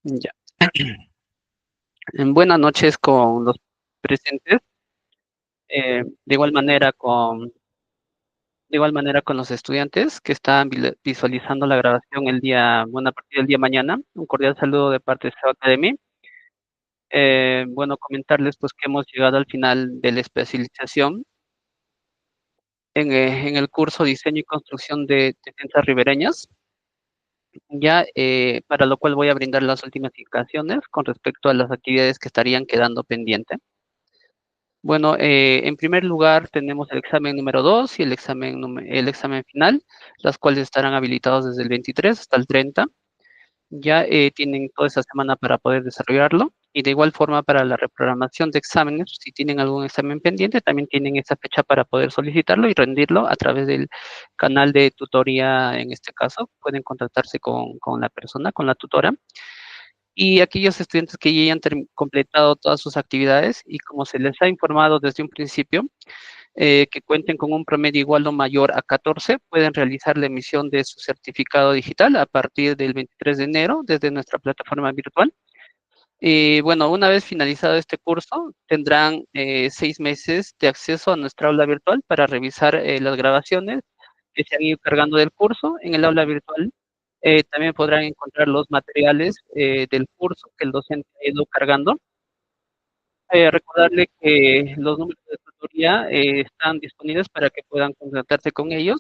Ya. En buenas noches con los presentes, de igual manera con los estudiantes que están visualizando la grabación a partir del día mañana. Un cordial saludo de parte de SEO Academy. Bueno, comentarles pues que hemos llegado al final de la especialización en el curso Diseño y Construcción de Defensas Ribereñas, ya para lo cual voy a brindar las últimas indicaciones con respecto a las actividades que estarían quedando pendientes. Bueno, en primer lugar tenemos el examen número 2 y el examen final, las cuales estarán habilitados desde el 23 hasta el 30. Ya tienen toda esa semana para poder desarrollarlo. Y de igual forma para la reprogramación de exámenes, si tienen algún examen pendiente, también tienen esa fecha para poder solicitarlo y rendirlo a través del canal de tutoría. En este caso, pueden contactarse con la persona, con la tutora. Y aquellos estudiantes que ya hayan completado todas sus actividades y como se les ha informado desde un principio, que cuenten con un promedio igual o mayor a 14, pueden realizar la emisión de su certificado digital a partir del 23 de enero desde nuestra plataforma virtual. Bueno, una vez finalizado este curso, tendrán 6 meses de acceso a nuestra aula virtual para revisar las grabaciones que se han ido cargando del curso. En el aula virtual también podrán encontrar los materiales del curso que el docente ha ido cargando. Recordarle que los números de tutoría están disponibles para que puedan contactarse con ellos.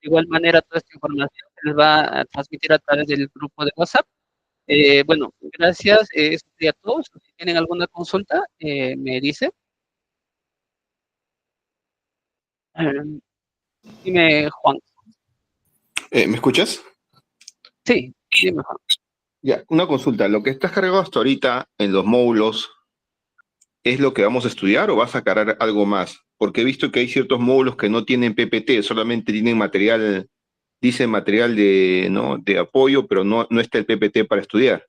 De igual manera, toda esta información se les va a transmitir a través del grupo de WhatsApp. Bueno, gracias. Eso sería todo. Si tienen alguna consulta, me dice. Eh, Dime, Juan. ¿Me escuchas? Sí, dime, Juan. Ya, una consulta. ¿Lo que estás cargado hasta ahorita en los módulos es lo que vamos a estudiar o vas a cargar algo más? Porque he visto que hay ciertos módulos que no tienen PPT, solamente tienen material, dice material de, ¿no?, de apoyo, pero no está el PPT para estudiar,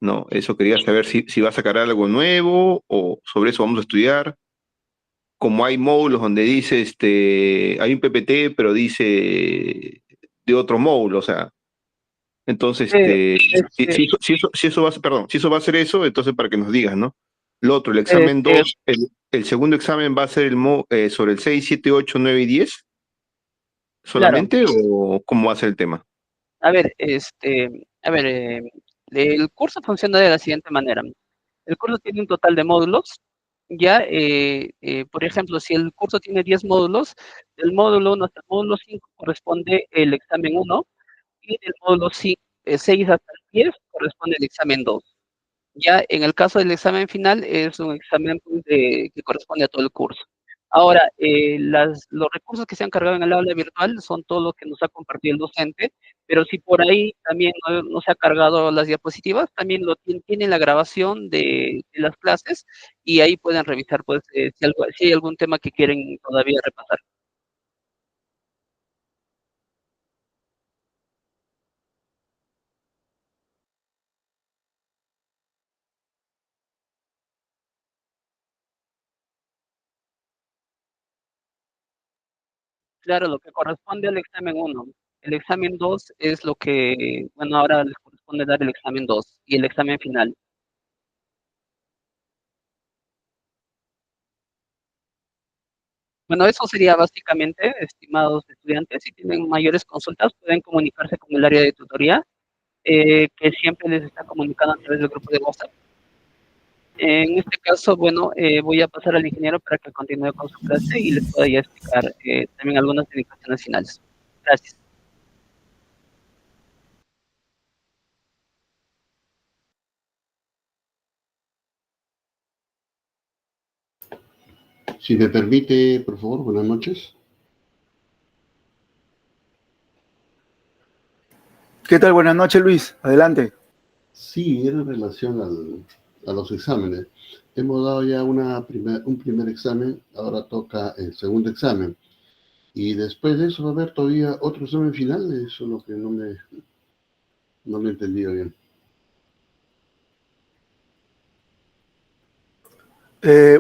¿no? Eso quería saber si vas a cargar algo nuevo o sobre eso vamos a estudiar. Como hay módulos donde dice, hay un PPT, pero dice de otro módulo, o sea. Entonces, Este, si eso va a ser, perdón, si eso va a ser eso, entonces para que nos digas, ¿no? Lo otro, el examen este, 2, el segundo examen va a ser sobre el 6, 7, 8, 9 y 10 claro. solamente, o cómo va a ser el tema. A ver, el curso funciona de la siguiente manera. El curso tiene un total de módulos. Ya, por ejemplo, si el curso tiene 10 módulos, del módulo 1 hasta el módulo 5 corresponde el examen 1 y del módulo 6 hasta el 10 corresponde el examen 2. Ya en el caso del examen final es un examen pues, que corresponde a todo el curso. Ahora, los recursos que se han cargado en el aula virtual son todo lo que nos ha compartido el docente, pero si por ahí también no se ha cargado las diapositivas, también tienen la grabación de las clases y ahí pueden revisar pues, si hay algún tema que quieren todavía repasar. Claro, lo que corresponde al examen 1. El examen 2 es lo que, bueno, ahora les corresponde dar el examen 2 y el examen final. Bueno, eso sería básicamente, estimados estudiantes. Si tienen mayores consultas, pueden comunicarse con el área de tutoría, que siempre les está comunicando a través del grupo de WhatsApp. En este caso, bueno, voy a pasar al ingeniero para que continúe con su clase y les pueda ya explicar también algunas indicaciones finales. Gracias. Si me permite, por favor, buenas noches. ¿Qué tal? Buenas noches, Luis. Adelante. Sí, era en relación a los exámenes. Hemos dado ya un primer examen, ahora toca el segundo examen. Y después de eso va a haber todavía otro examen final, eso es lo que no me he entendido bien.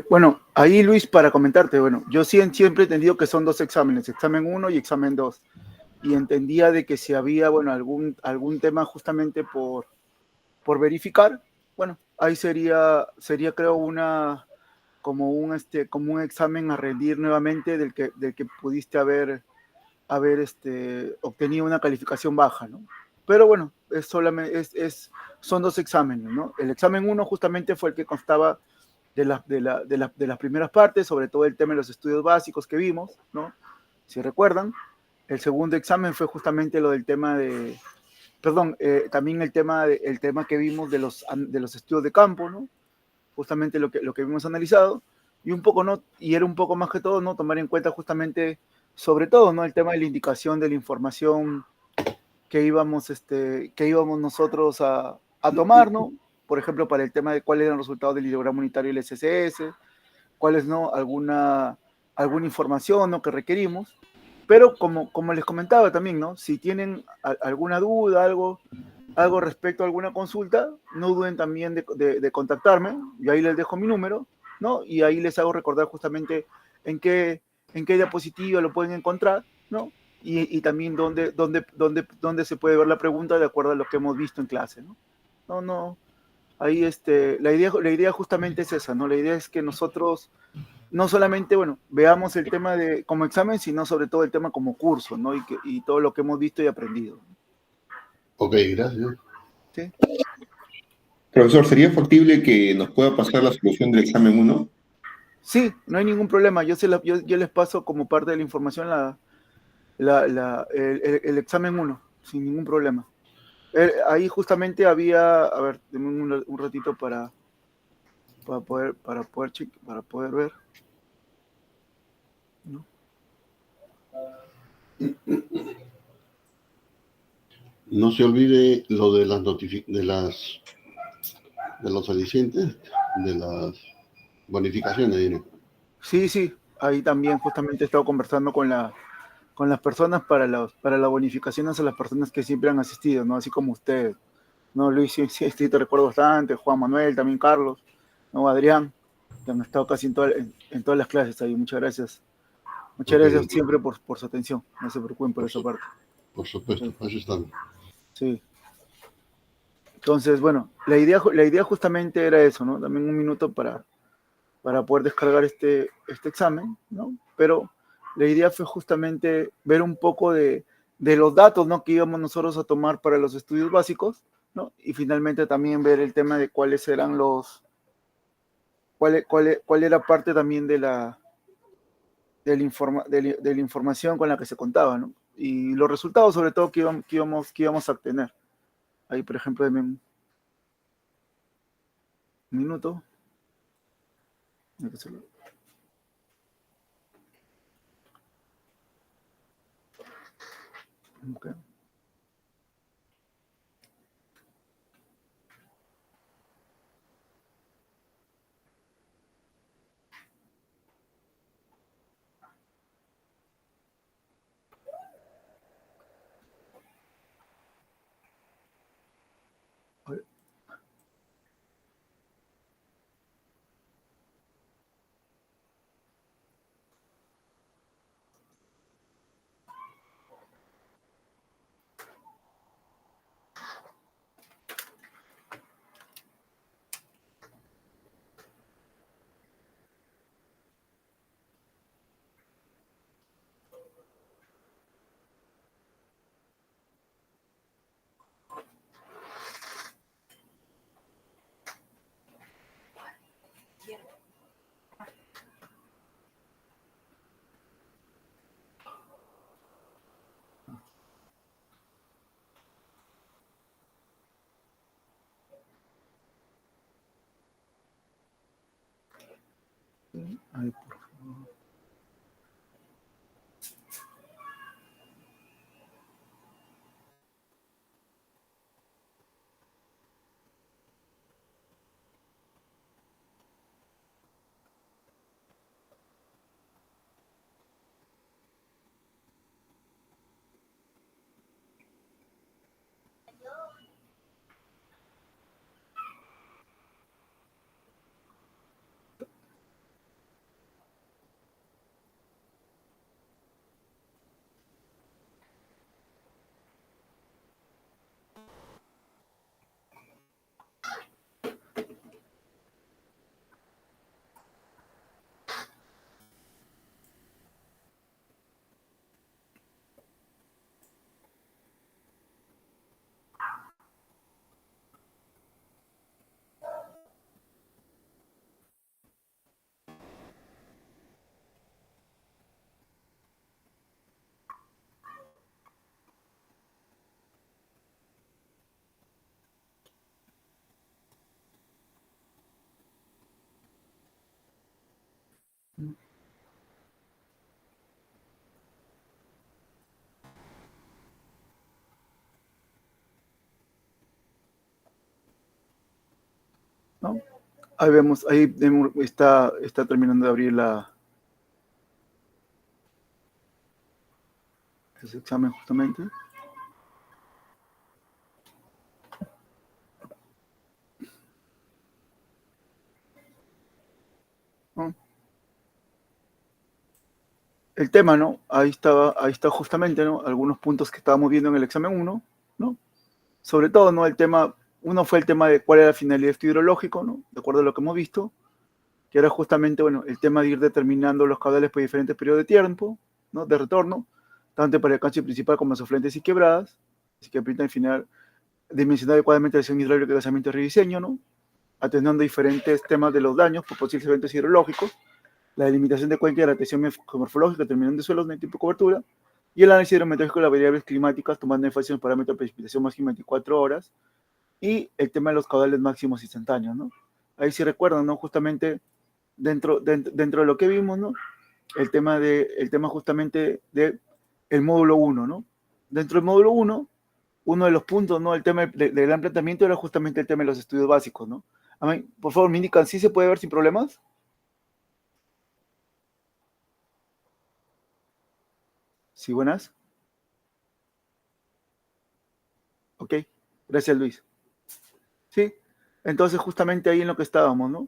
Bueno, ahí Luis, para comentarte, bueno, yo siempre he entendido que son dos exámenes, examen 1 y examen 2. Y entendía de que si había, bueno, algún tema justamente por verificar, bueno, ahí sería creo como un examen a rendir nuevamente del que pudiste haber obtenido una calificación baja, ¿no? Pero bueno, es solamente, son dos exámenes, ¿no? El examen 1 justamente fue el que constaba de las primeras partes, sobre todo el tema de los estudios básicos que vimos, ¿no? Si recuerdan. El segundo examen fue justamente lo del tema de, perdón, también el tema que vimos de los estudios de campo, ¿no? Justamente lo que vimos analizado, y un poco, ¿no? Y era un poco más que todo, ¿no? Tomar en cuenta justamente, sobre todo, ¿no? El tema de la indicación de la información que íbamos nosotros a tomar, ¿no? Por ejemplo, para el tema de cuáles eran los resultados del hidrograma unitario y el SSS, cuáles no, alguna información, ¿no? Que requerimos. Pero como les comentaba también, ¿no? Si tienen alguna duda, algo respecto a alguna consulta, no duden también de contactarme. Yo ahí les dejo mi número, ¿no? Y ahí les hago recordar justamente en qué, en qué diapositiva lo pueden encontrar, ¿no? Y también dónde se puede ver la pregunta de acuerdo a lo que hemos visto en clase, ¿no? No, ahí la idea justamente es esa, ¿no? La idea es que nosotros no solamente, bueno, veamos el tema como examen, sino sobre todo el tema como curso, ¿no? Y todo lo que hemos visto y aprendido. Ok, gracias. ¿Sí? Profesor, ¿sería factible que nos pueda pasar la solución del examen 1? Sí, no hay ningún problema. Yo les paso como parte de la información el examen 1, sin ningún problema. Ahí justamente había, a ver, denme un ratito para poder ver, ¿no? No se olvide lo de las de los alicientes, de las bonificaciones, diré. Sí, ahí también justamente he estado conversando con las personas para las bonificaciones a las personas que siempre han asistido, ¿no? Así como usted, ¿no? Luis, sí, te recuerdo bastante, Juan Manuel, también Carlos, ¿no? Adrián, que han estado casi en todas las clases ahí. Muchas gracias. Muchas Ok, gracias siempre por su atención. No se preocupen por por, esa su- parte. por supuesto, Sí, para eso estamos. sí. Entonces, bueno, la idea justamente era eso, ¿no? También un minuto para poder descargar este examen, ¿no? Pero la idea fue justamente ver un poco de los datos, ¿no? Que íbamos nosotros a tomar para los estudios básicos, ¿no? Y finalmente también ver el tema de cuáles eran cuál era parte también de la información con la que se contaba, ¿no? Y los resultados, sobre todo, que íbamos a obtener. Ahí, por ejemplo, denme un minuto. Ok. Ahí, por favor. ¿no? Ahí vemos, está terminando de abrir ese examen justamente. ¿No? El tema, ¿no? Ahí está justamente, ¿no? Algunos puntos que estábamos viendo en el examen 1, ¿no? Sobre todo, ¿no? El tema, uno fue el tema de cuál era la finalidad de estudio hidrológico, ¿no? De acuerdo a lo que hemos visto, que era justamente, bueno, el tema de ir determinando los caudales por diferentes periodos de tiempo, ¿no? De retorno, tanto para el cauce principal como las afluentes y quebradas, así que permite al final dimensionar adecuadamente la acción hidráulica de lanzamiento y rediseño, ¿no? Atendiendo diferentes temas de los daños por posibles eventos hidrológicos, la delimitación de cuenca y la atención morfológica, determinación de suelos, de tipo de cobertura, y el análisis hidrometeorológico de las variables climáticas, tomando énfasis en el parámetro de precipitación máxima 24 horas, y el tema de los caudales máximos instantáneos, ¿no? Ahí sí recuerdan, ¿no? Justamente dentro de lo que vimos, ¿no? El tema justamente de el módulo 1, ¿no? Dentro del módulo 1, uno de los puntos, ¿no? El tema del gran planteamiento era justamente el tema de los estudios básicos, ¿no? A mí, por favor, me indican, ¿sí se puede ver sin problemas? Sí, buenas. Ok, gracias Luis. Sí, entonces justamente ahí en lo que estábamos, ¿no?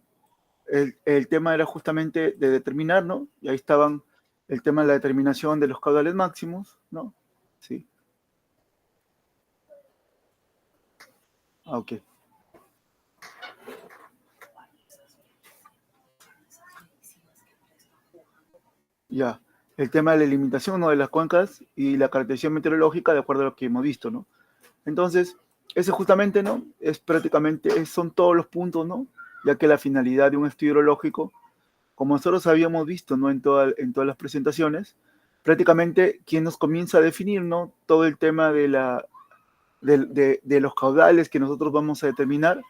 El tema era justamente de determinar, ¿no? Y ahí estaban el tema de la determinación de los caudales máximos, ¿no? Sí. Ah, ok. Ya. El tema de la limitación, ¿no? De las cuencas y la caracterización meteorológica de acuerdo a lo que hemos visto, ¿no? Entonces, ese justamente, ¿no? Es prácticamente, son todos los puntos, ¿no? Ya que la finalidad de un estudio hidrológico, como nosotros habíamos visto, ¿no? En todas las presentaciones, prácticamente quien nos comienza a definir, ¿no? Todo el tema de los caudales que nosotros vamos a determinar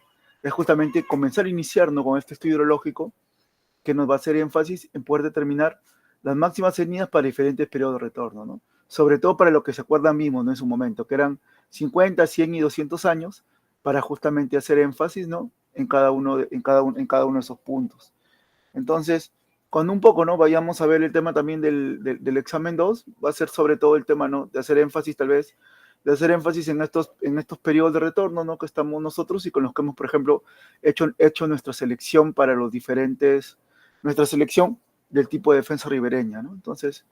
es justamente comenzar a iniciar, ¿no? Con este estudio hidrológico que nos va a hacer énfasis en poder determinar las máximas salidas para diferentes periodos de retorno, ¿no? Sobre todo para lo que se acuerdan mismos, ¿no? En su momento, que eran 50, 100 y 200 años, para justamente hacer énfasis, ¿no? En cada uno de esos puntos. Entonces, cuando un poco, ¿no? Vayamos a ver el tema también del examen 2, va a ser sobre todo el tema, ¿no? De hacer énfasis tal vez, de hacer énfasis en estos periodos de retorno, ¿no? Que estamos nosotros y con los que hemos, por ejemplo, hecho nuestra selección para los diferentes, nuestra selección del tipo de defensa ribereña, ¿no? Entonces,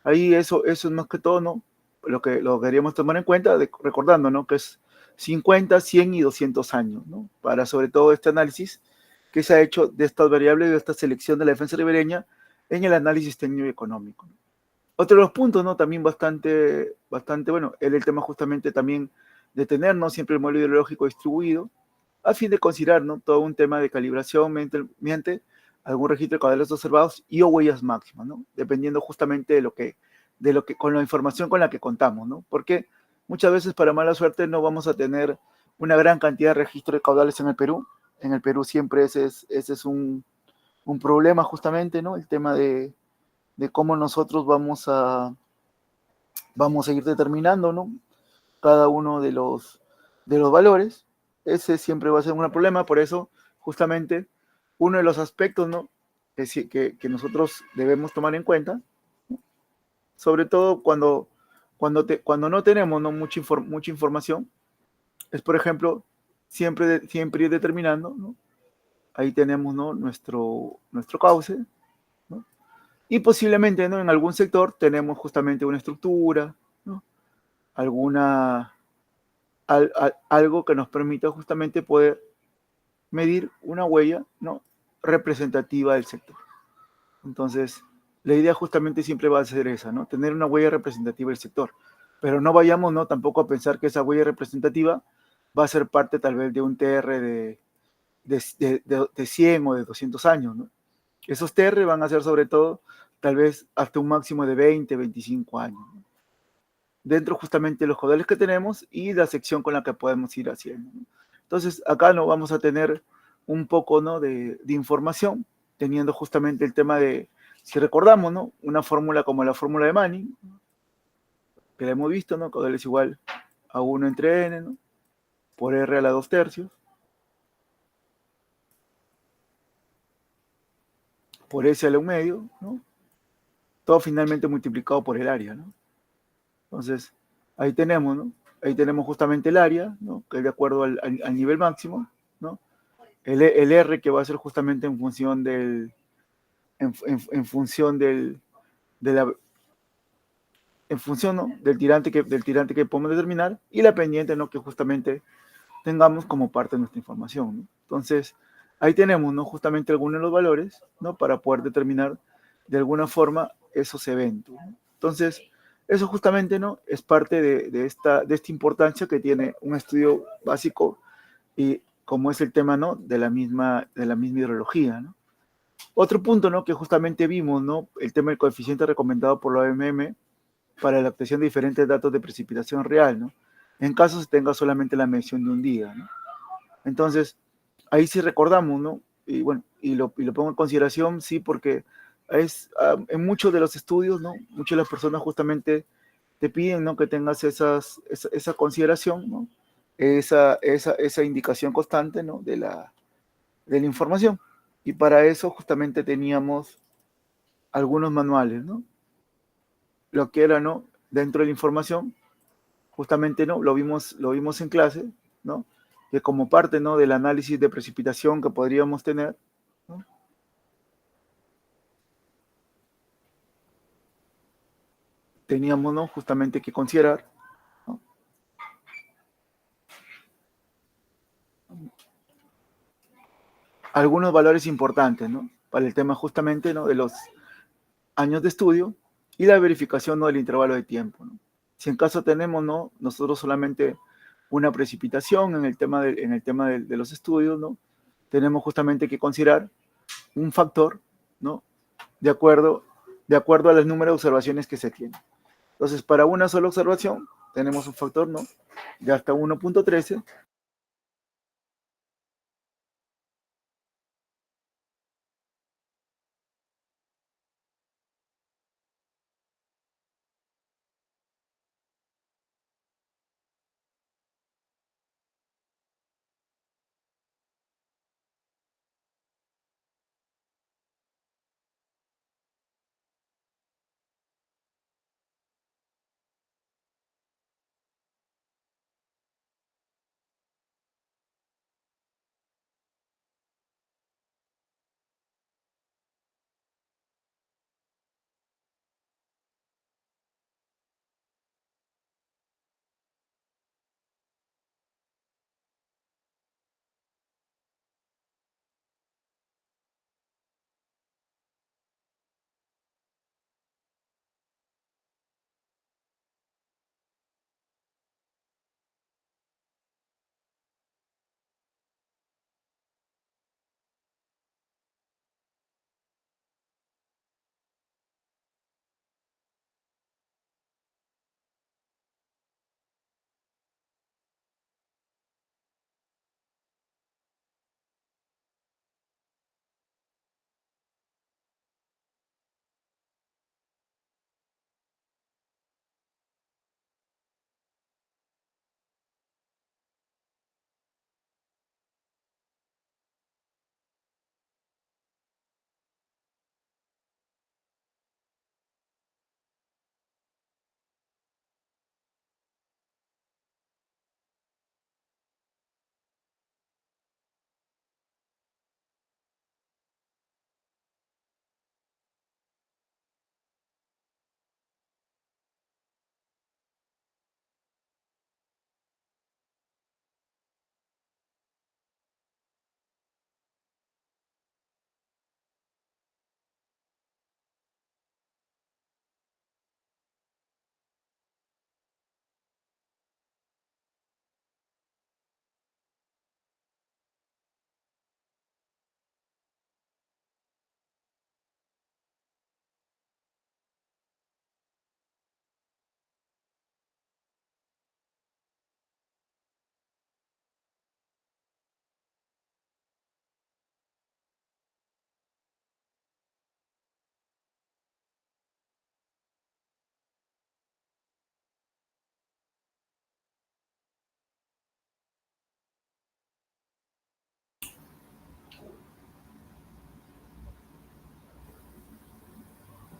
ahí eso es más que todo, ¿no? Lo que queríamos tomar en cuenta, recordando, ¿no? Que es 50, 100 y 200 años, ¿no? Para sobre todo este análisis que se ha hecho de estas variables de esta selección de la defensa ribereña en el análisis técnico y económico. Otro de los puntos, ¿no? También bastante bueno, era el tema justamente también de tener, ¿no? Siempre el modelo hidrológico distribuido, a fin de considerar, ¿no? Todo un tema de calibración mediante algún registro de caudales observados y o huellas máximas, ¿no? Dependiendo justamente con la información con la que contamos, ¿no? Porque muchas veces, para mala suerte, no vamos a tener una gran cantidad de registros de caudales en el Perú. En el Perú siempre ese es un problema justamente, ¿no? El tema de cómo nosotros vamos a ir determinando, ¿no? Cada uno de los valores. Ese siempre va a ser un problema, por eso justamente uno de los aspectos, ¿no? Que nosotros debemos tomar en cuenta, ¿no? Sobre todo cuando no tenemos, ¿no? mucha información, es por ejemplo, siempre ir determinando, ¿no? Ahí tenemos, ¿no? nuestro cauce, ¿no? Y posiblemente, ¿no? En algún sector tenemos justamente una estructura, ¿no? Alguna, algo que nos permita justamente poder medir una huella, ¿no? Representativa del sector. Entonces, la idea justamente siempre va a ser esa, ¿no? Tener una huella representativa del sector. Pero no vayamos, ¿no? Tampoco a pensar que esa huella representativa va a ser parte tal vez de un TR de 100 o de 200 años, ¿no? Esos TR van a ser sobre todo tal vez hasta un máximo de 20, 25 años, ¿no? Dentro justamente de los caudales que tenemos y la sección con la que podemos ir haciendo, ¿no? Entonces, acá no vamos a tener un poco, ¿no? de información, teniendo justamente el tema de, si recordamos, ¿no? Una fórmula como la fórmula de Manning, que la hemos visto, ¿no? Caudal es igual a 1 entre n, ¿no? Por R a la 2 tercios. por S a la 1 medio, ¿no? Todo finalmente multiplicado por el área, ¿no? Entonces, ahí tenemos, ¿no? Ahí tenemos justamente el área, ¿no? Que es de acuerdo al nivel máximo, ¿no? El R que va a ser justamente en función en función de la, en función, ¿no? Del tirante que podemos determinar y la pendiente, ¿no? Que justamente tengamos como parte de nuestra información, ¿no? Entonces, ahí tenemos, ¿no? Justamente algunos de los valores, ¿no? Para poder determinar de alguna forma esos eventos, ¿no? Entonces, eso justamente, ¿no? Es parte de esta importancia que tiene un estudio básico y como es el tema, ¿no? De la misma hidrología, ¿no? Otro punto, ¿no? Que justamente vimos, ¿no? El tema del coeficiente recomendado por la OMM para la obtención de diferentes datos de precipitación real, ¿no? En caso se tenga solamente la medición de un día, ¿no? Entonces, ahí sí recordamos, ¿no? Y bueno, y lo pongo en consideración, sí, porque en muchos de los estudios, ¿no? Muchas de las personas justamente te piden, ¿no? Que tengas esa consideración, ¿no? Esa indicación constante, ¿no? De la información. Y para eso justamente teníamos algunos manuales, ¿no? Lo que era, ¿no? Dentro de la información, justamente, ¿no? Lo vimos en clase, ¿no? Que como parte, ¿no? Del análisis de precipitación que podríamos tener, ¿no? Teníamos, ¿no? Justamente que considerar, ¿no? Algunos valores importantes, ¿no? Para el tema justamente, ¿no? De los años de estudio y la verificación, ¿no? Del intervalo de tiempo, ¿no? Si en caso tenemos, ¿no? Nosotros solamente una precipitación en el tema de los estudios, ¿no? Tenemos justamente que considerar un factor, ¿no? De acuerdo, de acuerdo a los números de observaciones que se tienen. Entonces, para una sola observación, tenemos un factor, ¿no? De hasta 1.13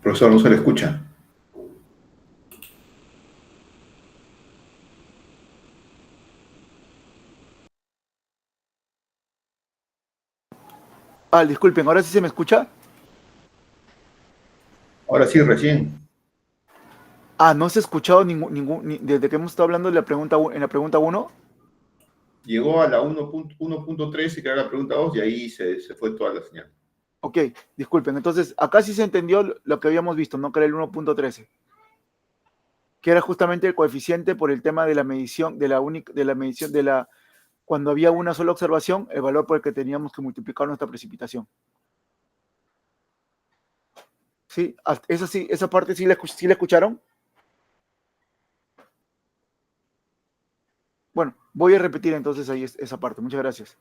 Profesor, no se le escucha. Disculpen, ¿ahora sí se me escucha? Ahora sí, recién. No se ha escuchado desde que hemos estado hablando de en la pregunta 1. Llegó a la 1.13, que era la pregunta 2, y ahí se fue toda la señal. Ok, disculpen. Entonces, acá sí se entendió lo que habíamos visto, ¿no? Que era el 1.13, que era justamente el coeficiente por el tema de la medición, cuando había una sola observación, el valor por el que teníamos que multiplicar nuestra precipitación. ¿Sí? Esa parte sí la escucharon. Bueno, voy a repetir entonces ahí esa parte. Muchas gracias.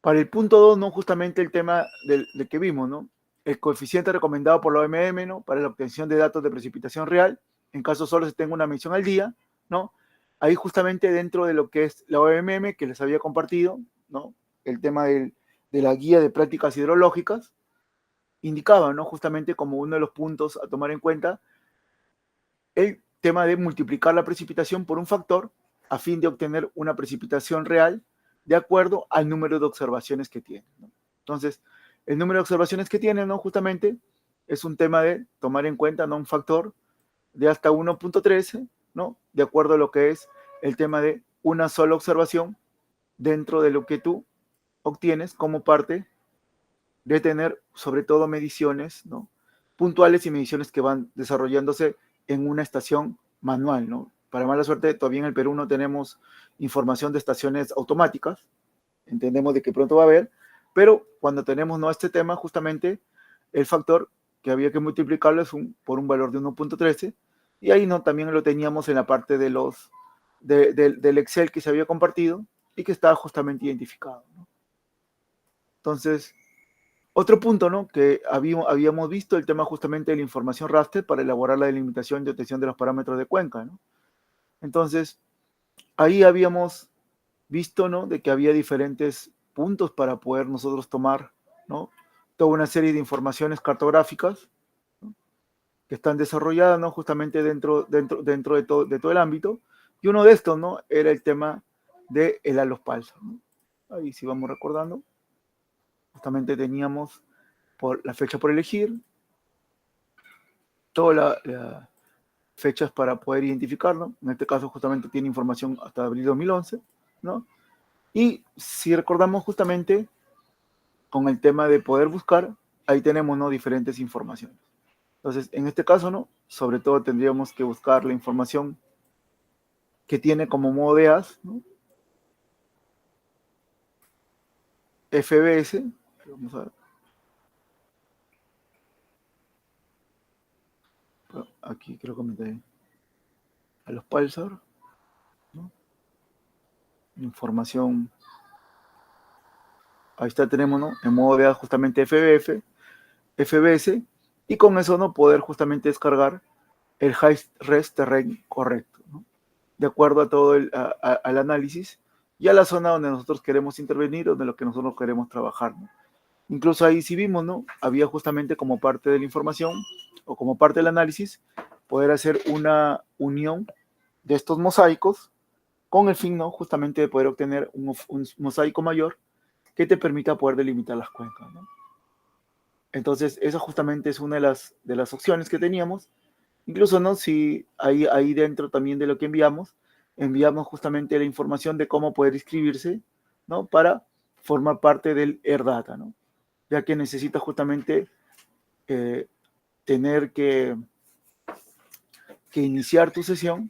Para el punto 2, ¿no? Justamente el tema del que vimos, ¿no? El coeficiente recomendado por la OMM, ¿no? Para la obtención de datos de precipitación real, en caso solo se tenga una medición al día, ¿no? Ahí justamente dentro de lo que es la OMM, que les había compartido, ¿no? El tema de la guía de prácticas hidrológicas, indicaba, ¿no? Justamente como uno de los puntos a tomar en cuenta, el tema de multiplicar la precipitación por un factor a fin de obtener una precipitación real de acuerdo al número de observaciones que tiene, ¿no? Entonces, el número de observaciones que tiene, ¿no? Justamente es un tema de tomar en cuenta, ¿no? Un factor de hasta 1.13, ¿no? De acuerdo a lo que es el tema de una sola observación dentro de lo que tú obtienes como parte de tener sobre todo mediciones, ¿no? Puntuales y mediciones que van desarrollándose en una estación manual, ¿no? Para mala suerte, todavía en el Perú no tenemos información de estaciones automáticas, entendemos de que pronto va a haber, pero cuando tenemos, ¿no?, este tema, justamente el factor que había que multiplicarlo es por un valor de 1.13, y ahí, ¿no?, también lo teníamos en la parte del Excel que se había compartido y que estaba justamente identificado, ¿no? Entonces, otro punto, ¿no?, que habíamos visto, el tema justamente de la información raster para elaborar la delimitación y obtención de los parámetros de cuenca, ¿no? Entonces, ahí habíamos visto, ¿no?, de que había diferentes puntos para poder nosotros tomar, ¿no?, toda una serie de informaciones cartográficas, ¿no?, que están desarrolladas, ¿no?, justamente dentro de todo el ámbito, y uno de estos, ¿no?, era el tema del Alos Palsa, ¿no? Ahí sí vamos recordando, justamente teníamos la fecha por elegir, todas las fechas para poder identificarlo. En este caso justamente tiene información hasta abril 2011, ¿no? Y si recordamos justamente con el tema de poder buscar, ahí tenemos, ¿no?, diferentes informaciones. Entonces, en este caso, ¿no?, sobre todo tendríamos que buscar la información que tiene como modo de AS, ¿no?, FBS, vamos a ver. Aquí creo que me a los Pulsar, ¿no?, información. Ahí está, tenemos, ¿no?, en modo de justamente FBS, y con eso, ¿no?, poder justamente descargar el high res terrain correcto, ¿no?, de acuerdo a todo al análisis y a la zona donde nosotros queremos intervenir o de lo que nosotros queremos trabajar, ¿no? Incluso ahí sí vimos, ¿no?, había justamente como parte de la información o como parte del análisis poder hacer una unión de estos mosaicos con el fin, ¿no?, justamente de poder obtener un mosaico mayor que te permita poder delimitar las cuencas, ¿no? Entonces, esa justamente es una de las opciones que teníamos. Incluso, ¿no?, si ahí dentro también de lo que enviamos justamente la información de cómo poder inscribirse, ¿no?, para formar parte del AirData, ¿no?, ya que necesita justamente tener que iniciar tu sesión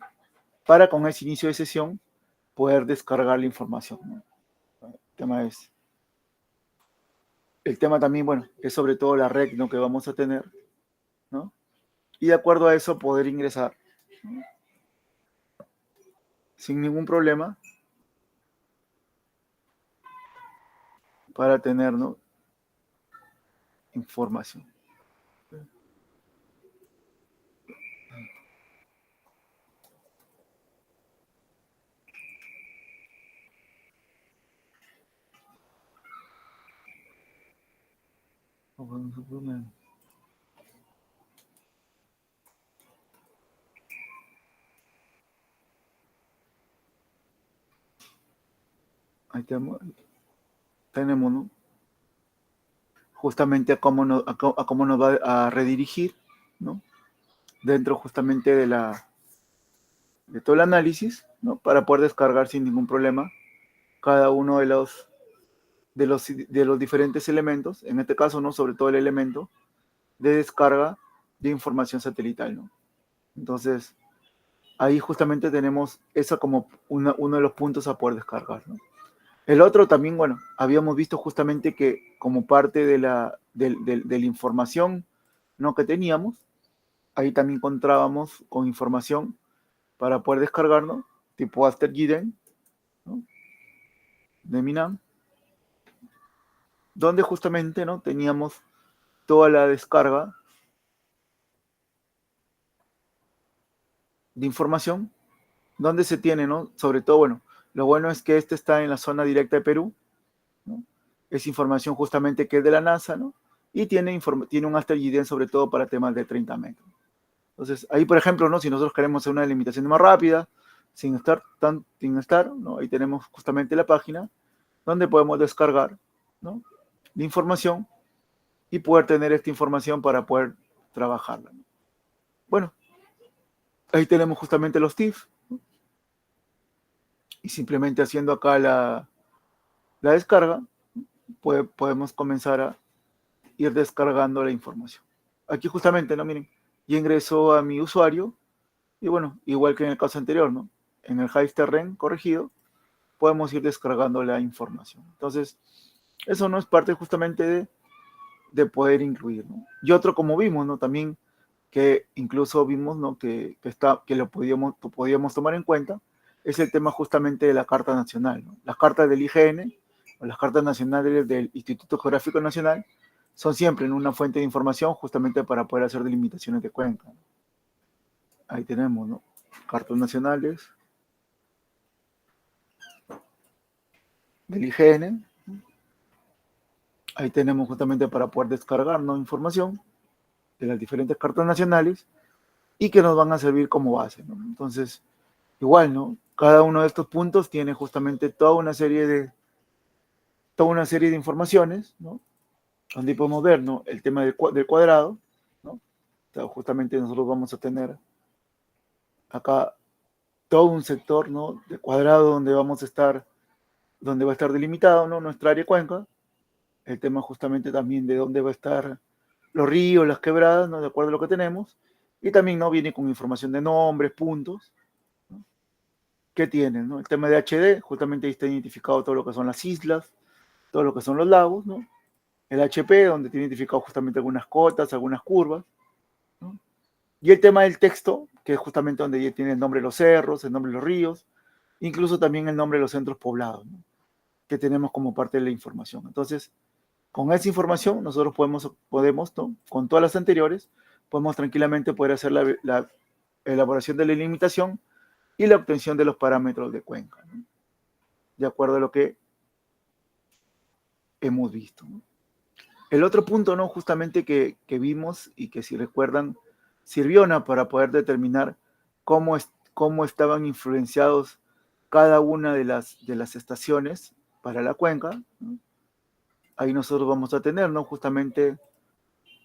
para con ese inicio de sesión poder descargar la información, ¿no? El tema también, bueno, es sobre todo la red, ¿no?, que vamos a tener, ¿no? Y de acuerdo a eso poder ingresar, ¿no?, sin ningún problema para tener, ¿no?, información. Ahí tenemos, ¿no? Justamente a cómo nos va a redirigir, ¿no? Dentro justamente de todo el análisis, ¿no? Para poder descargar sin ningún problema cada uno de los diferentes elementos, en este caso, ¿no? Sobre todo el elemento de descarga de información satelital, ¿no? Entonces, ahí justamente tenemos eso como uno de los puntos a poder descargar, ¿no? El otro también, bueno, habíamos visto justamente que como parte de la información, ¿no? Que teníamos, ahí también encontrábamos con información para poder descargarnos, tipo Aster-Giden, ¿no? De Minam, donde justamente, ¿no? Teníamos toda la descarga de información, donde se tiene, ¿no? Sobre todo, bueno, lo bueno es que este está en la zona directa de Perú, ¿no? Es información justamente que es de la NASA, ¿no? Y tiene un Aster-Giden sobre todo para temas de 30 metros. Entonces, ahí, por ejemplo, ¿no? Si nosotros queremos hacer una delimitación más rápida, ¿no? Ahí tenemos justamente la página donde podemos descargar, ¿no? La información y poder tener esta información para poder trabajarla, ¿no? Bueno, ahí tenemos justamente los TIFF, ¿no? Y simplemente haciendo acá la descarga, podemos comenzar a ir descargando la información. Aquí justamente, ¿no? Miren, ya ingreso a mi usuario y bueno, igual que en el caso anterior, ¿no? En el Hive-Terrain corregido, podemos ir descargando la información. Entonces, eso no es parte justamente de poder incluir, ¿no? Y otro, como vimos, ¿no? También que incluso vimos, ¿no? Que lo podíamos tomar en cuenta, es el tema justamente de la Carta Nacional, ¿no? Las cartas del IGN o las cartas nacionales del Instituto Geográfico Nacional son siempre, ¿no? Una fuente de información justamente para poder hacer delimitaciones de cuenca, ¿no? Ahí tenemos, ¿no? Cartas nacionales del IGN. Ahí tenemos justamente para poder descargarnos información de las diferentes cartas nacionales y que nos van a servir como base, ¿no? Entonces, igual, ¿no? Cada uno de estos puntos tiene justamente toda una serie de informaciones, ¿no? Donde podemos ver, ¿no? El tema del cuadrado, ¿no? O sea, justamente nosotros vamos a tener acá todo un sector, ¿no? De cuadrado donde va a estar delimitado, ¿no? Nuestra área de cuenca. El tema justamente también de dónde va a estar los ríos, las quebradas, ¿no? De acuerdo a lo que tenemos. Y también, ¿no? Viene con información de nombres, puntos, ¿no? ¿Qué tienen, no? El tema de HD, justamente ahí está identificado todo lo que son las islas, todo lo que son los lagos, ¿no? El HP, donde tiene identificado justamente algunas cotas, algunas curvas, ¿no? Y el tema del texto, que es justamente donde ya tiene el nombre de los cerros, el nombre de los ríos, incluso también el nombre de los centros poblados, ¿no? Que tenemos como parte de la información. Entonces, con esa información nosotros podemos, ¿no? Con todas las anteriores, podemos tranquilamente poder hacer la elaboración de la limitación y la obtención de los parámetros de cuenca, ¿no? De acuerdo a lo que hemos visto, ¿no? El otro punto, ¿no? Justamente que vimos y que, si recuerdan, sirvió, ¿no? Para poder determinar cómo estaban influenciados cada una de las estaciones para la cuenca, ¿no? Ahí nosotros vamos a tener, ¿no? Justamente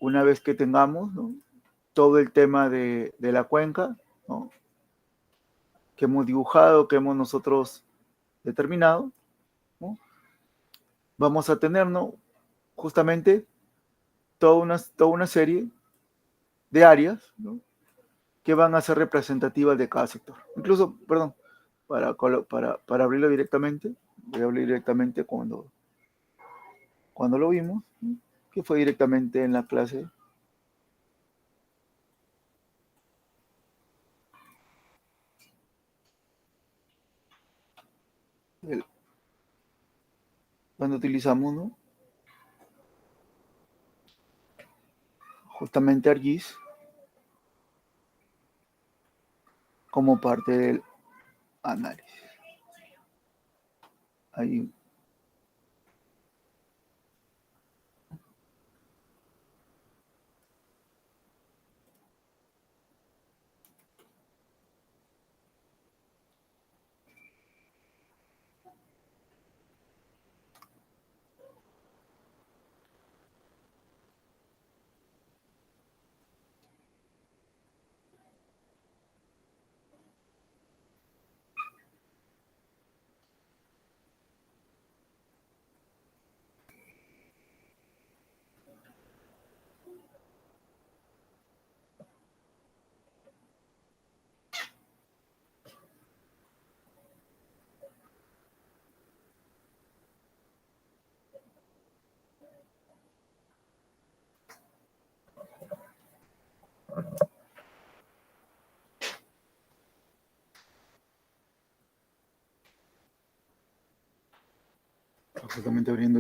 una vez que tengamos, ¿no? Todo el tema de la cuenca, ¿no? Que hemos dibujado, que hemos nosotros determinado, ¿no? Vamos a tener, ¿no? Justamente toda una serie de áreas, ¿no? Que van a ser representativas de cada sector. Incluso, perdón, para abrirlo directamente, voy a abrir directamente cuando lo vimos, ¿no? Que fue directamente en la clase donde utilizamos, ¿no? Justamente ArcGIS como parte del análisis. Ahí. Justamente abriendo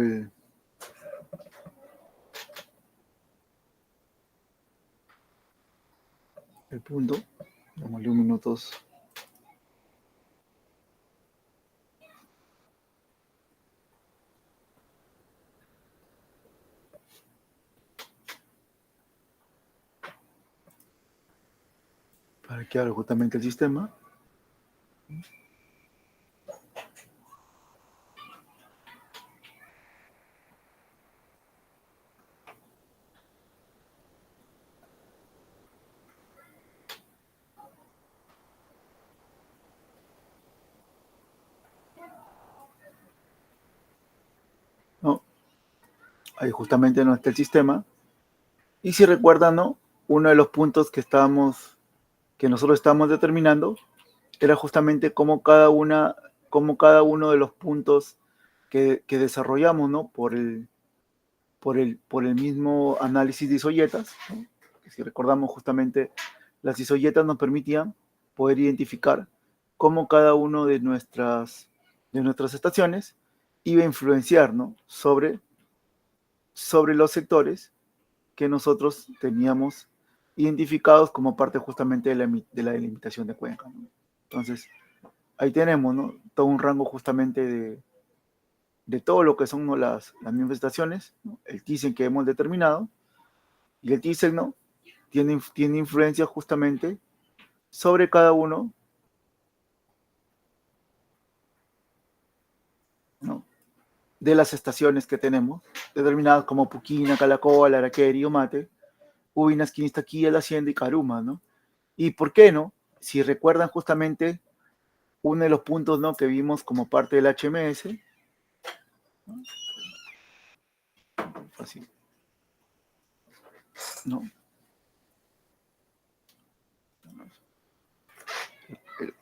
el punto. Démosle un minutos. Para que abra justamente el sistema. ¿No? Ahí justamente no está el sistema. Y si recuerdan, ¿no? Uno de los puntos que nosotros estábamos determinando era justamente cómo cada uno de los puntos que desarrollamos, ¿no? Por el mismo análisis de isoyetas, ¿no? Si recordamos justamente, las isoyetas nos permitían poder identificar cómo cada uno de nuestras estaciones iba a influenciar, ¿no? sobre los sectores que nosotros teníamos identificados como parte justamente de la delimitación de cuenca, ¿no? Entonces, ahí tenemos, ¿no? Todo un rango justamente de todo lo que son, ¿no? las manifestaciones, ¿no? El Thyssen que hemos determinado, y el Thyssen, ¿no? tiene influencia justamente sobre cada uno, ¿no? de las estaciones que tenemos, determinadas como Puquina, Calacoa, Araqueri, Omate, Ubinas, Quinistaquía, La Hacienda y Caruma, ¿no? ¿Y por qué no? Si recuerdan justamente uno de los puntos, ¿no? que vimos como parte del HMS, ¿no? Así, ¿no? El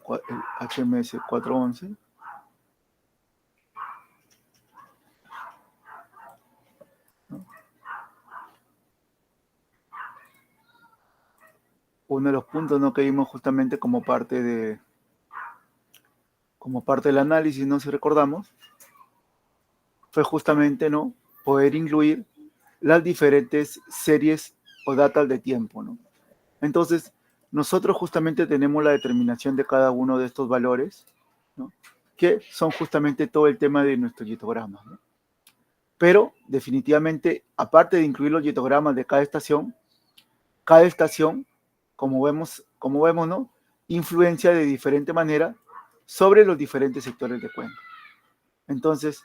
HMS 411. ¿No? Uno de los puntos, ¿no? que vimos justamente como parte del análisis, ¿no? si recordamos, fue justamente, ¿no? poder incluir las diferentes series o datas de tiempo, ¿no? Entonces, nosotros justamente tenemos la determinación de cada uno de estos valores, ¿no? que son justamente todo el tema de nuestros yetogramas, ¿no? Pero, definitivamente, aparte de incluir los yetogramas de cada estación, como vemos, ¿no? influencia de diferente manera sobre los diferentes sectores de cuenca. Entonces,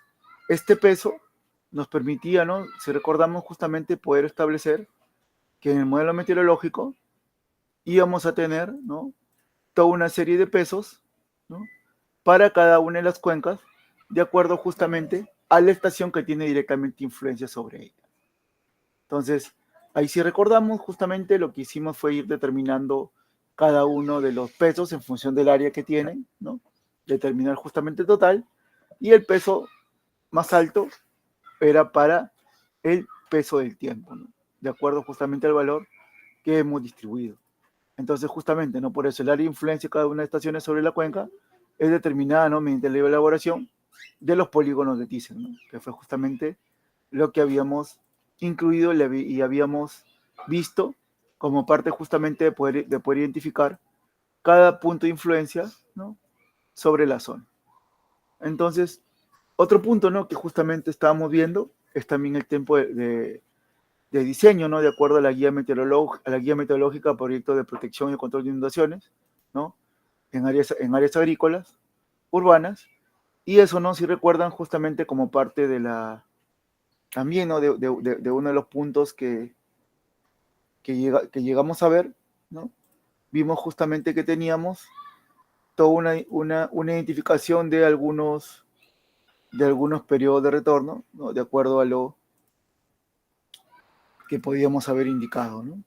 este peso nos permitía, ¿no? si recordamos justamente, poder establecer que en el modelo meteorológico íbamos a tener, ¿no? toda una serie de pesos, ¿no? para cada una de las cuencas, de acuerdo justamente a la estación que tiene directamente influencia sobre ella. Entonces, ahí si recordamos, justamente lo que hicimos fue ir determinando cada uno de los pesos en función del área que tienen, ¿no? Determinar justamente el total, y el peso más alto era para el peso del tiempo, ¿no? De acuerdo justamente al valor que hemos distribuido. Entonces, justamente, ¿no? por eso el área de influencia de cada una de las estaciones sobre la cuenca es determinada, ¿no? mediante la elaboración de los polígonos de Thyssen, ¿no? que fue justamente lo que habíamos incluido y habíamos visto como parte justamente de poder identificar cada punto de influencia, ¿no? sobre la zona. Entonces, otro punto, ¿no? que justamente estábamos viendo es también el tiempo de diseño, ¿no? de acuerdo a la guía meteorológica, proyecto de protección y control de inundaciones, ¿no? en áreas agrícolas, urbanas, y eso, ¿no? si recuerdan, justamente como parte de también, ¿no? de uno de los puntos que llegamos a ver, ¿no? vimos justamente que teníamos toda una identificación de algunos periodos de retorno, ¿no? de acuerdo a lo que podíamos haber indicado, ¿no?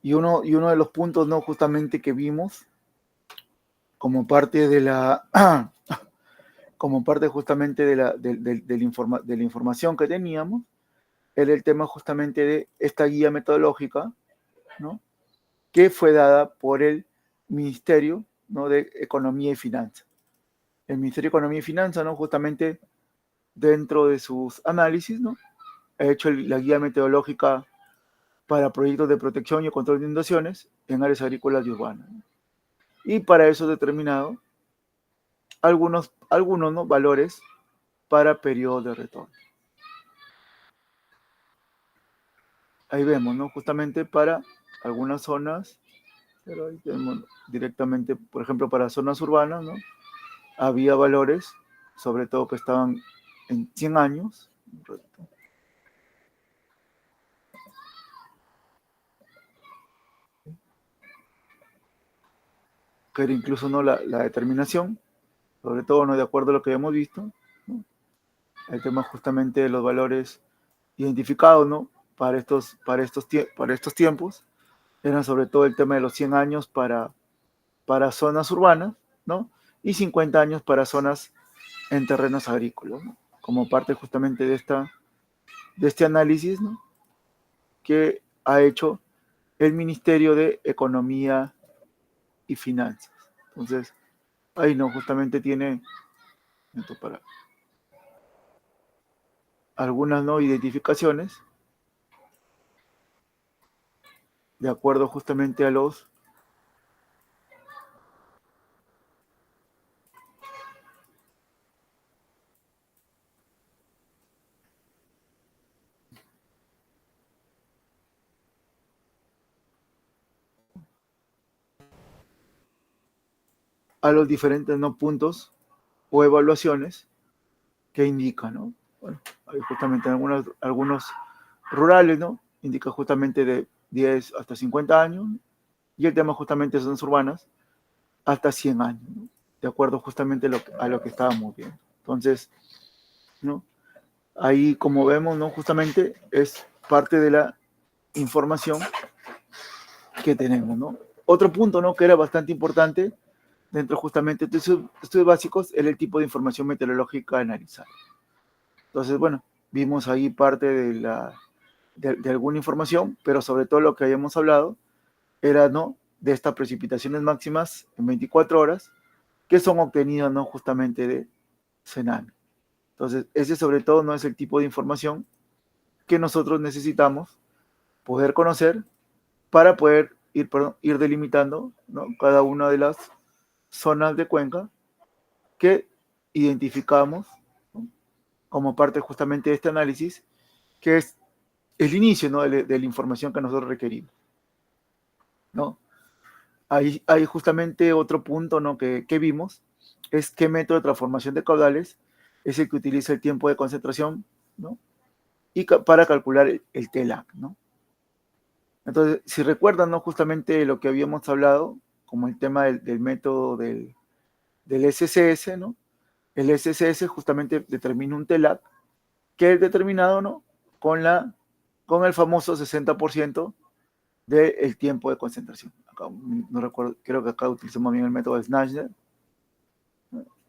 Y uno de los puntos, ¿no? justamente que vimos como parte de justamente de la información que teníamos, era el tema justamente de esta guía metodológica, ¿no? que fue dada por el Ministerio, ¿no? de Economía y Finanzas. El Ministerio de Economía y Finanzas, ¿no? justamente dentro de sus análisis, ¿no? Ha hecho la guía metodológica para proyectos de protección y control de inundaciones en áreas agrícolas y urbanas, ¿no? Y para eso ha determinado algunos ¿no? valores para periodos de retorno. Ahí vemos, ¿no? Justamente para algunas zonas, pero ahí tenemos directamente, por ejemplo, para zonas urbanas, ¿no? Había valores, sobre todo que estaban en 100 años, que era incluso no la determinación, sobre todo no de acuerdo a lo que habíamos visto, ¿no? El tema justamente de los valores identificados, ¿no? Para estos tiempos, eran sobre todo el tema de los 100 años para zonas urbanas, ¿no? Y 50 años para zonas en terrenos agrícolas, ¿no? Como parte justamente de este análisis, ¿no? Que ha hecho el Ministerio de Economía y Finanzas. Entonces, ahí no, justamente tiene para algunas no identificaciones de acuerdo justamente a los diferentes ¿no? puntos o evaluaciones que indican, ¿no? Bueno, hay justamente algunos rurales, ¿no? Indica justamente de 10 hasta 50 años, y el tema justamente de zonas urbanas hasta 100 años, ¿no? De acuerdo justamente a lo que estábamos viendo. Entonces, ¿no? Ahí, como vemos, ¿no? Justamente es parte de la información que tenemos, ¿no? Otro punto, ¿no? Que era bastante importante dentro justamente de estudios básicos era el tipo de información meteorológica analizada. Entonces, bueno, vimos ahí parte de alguna información, pero sobre todo lo que habíamos hablado era, ¿no? De estas precipitaciones máximas en 24 horas que son obtenidas, ¿no? Justamente de Cenami. Entonces, ese sobre todo no es el tipo de información que nosotros necesitamos poder conocer para poder ir delimitando, ¿no? Cada una de las zonas de cuenca que identificamos, ¿no? Como parte justamente de este análisis, que es el inicio, ¿no? de la información que nosotros requerimos, ¿no? Hay justamente otro punto, ¿no? que vimos, es qué método de transformación de caudales es el que utiliza el tiempo de concentración, ¿no? Y para calcular el TLAC, ¿no? Entonces, si recuerdan, ¿no? Justamente lo que habíamos hablado, como el tema del método del SCS, ¿no? El SCS justamente determina un TLAC que es determinado, ¿no? Con el famoso 60% del tiempo de concentración. Acá, no recuerdo, creo que acá utilizamos bien el método de Snyder.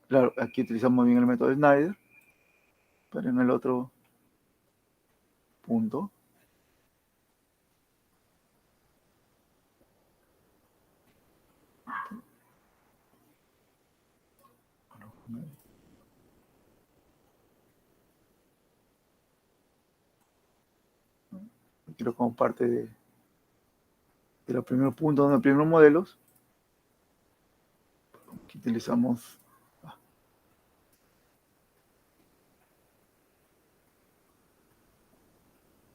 Claro, aquí utilizamos bien el método de Snyder, pero en el otro punto. Quiero como parte de los primeros puntos, de los primeros modelos. Aquí utilizamos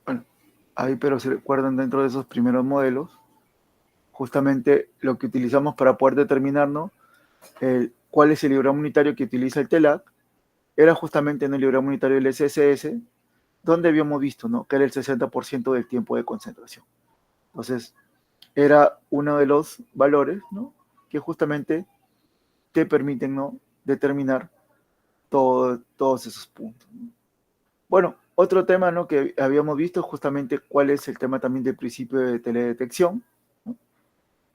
bueno, ahí, pero se recuerdan dentro de esos primeros modelos, justamente lo que utilizamos para poder determinar, ¿no? Cuál es el diagrama unitario que utiliza el TELAC, era justamente en el diagrama unitario del SSS, donde habíamos visto, ¿no? Que era el 60% del tiempo de concentración. Entonces, era uno de los valores, ¿no? Que justamente te permiten, ¿no? Determinar todos esos puntos, ¿no? Bueno, otro tema, ¿no? Que habíamos visto justamente cuál es el tema también del principio de teledetección, ¿no?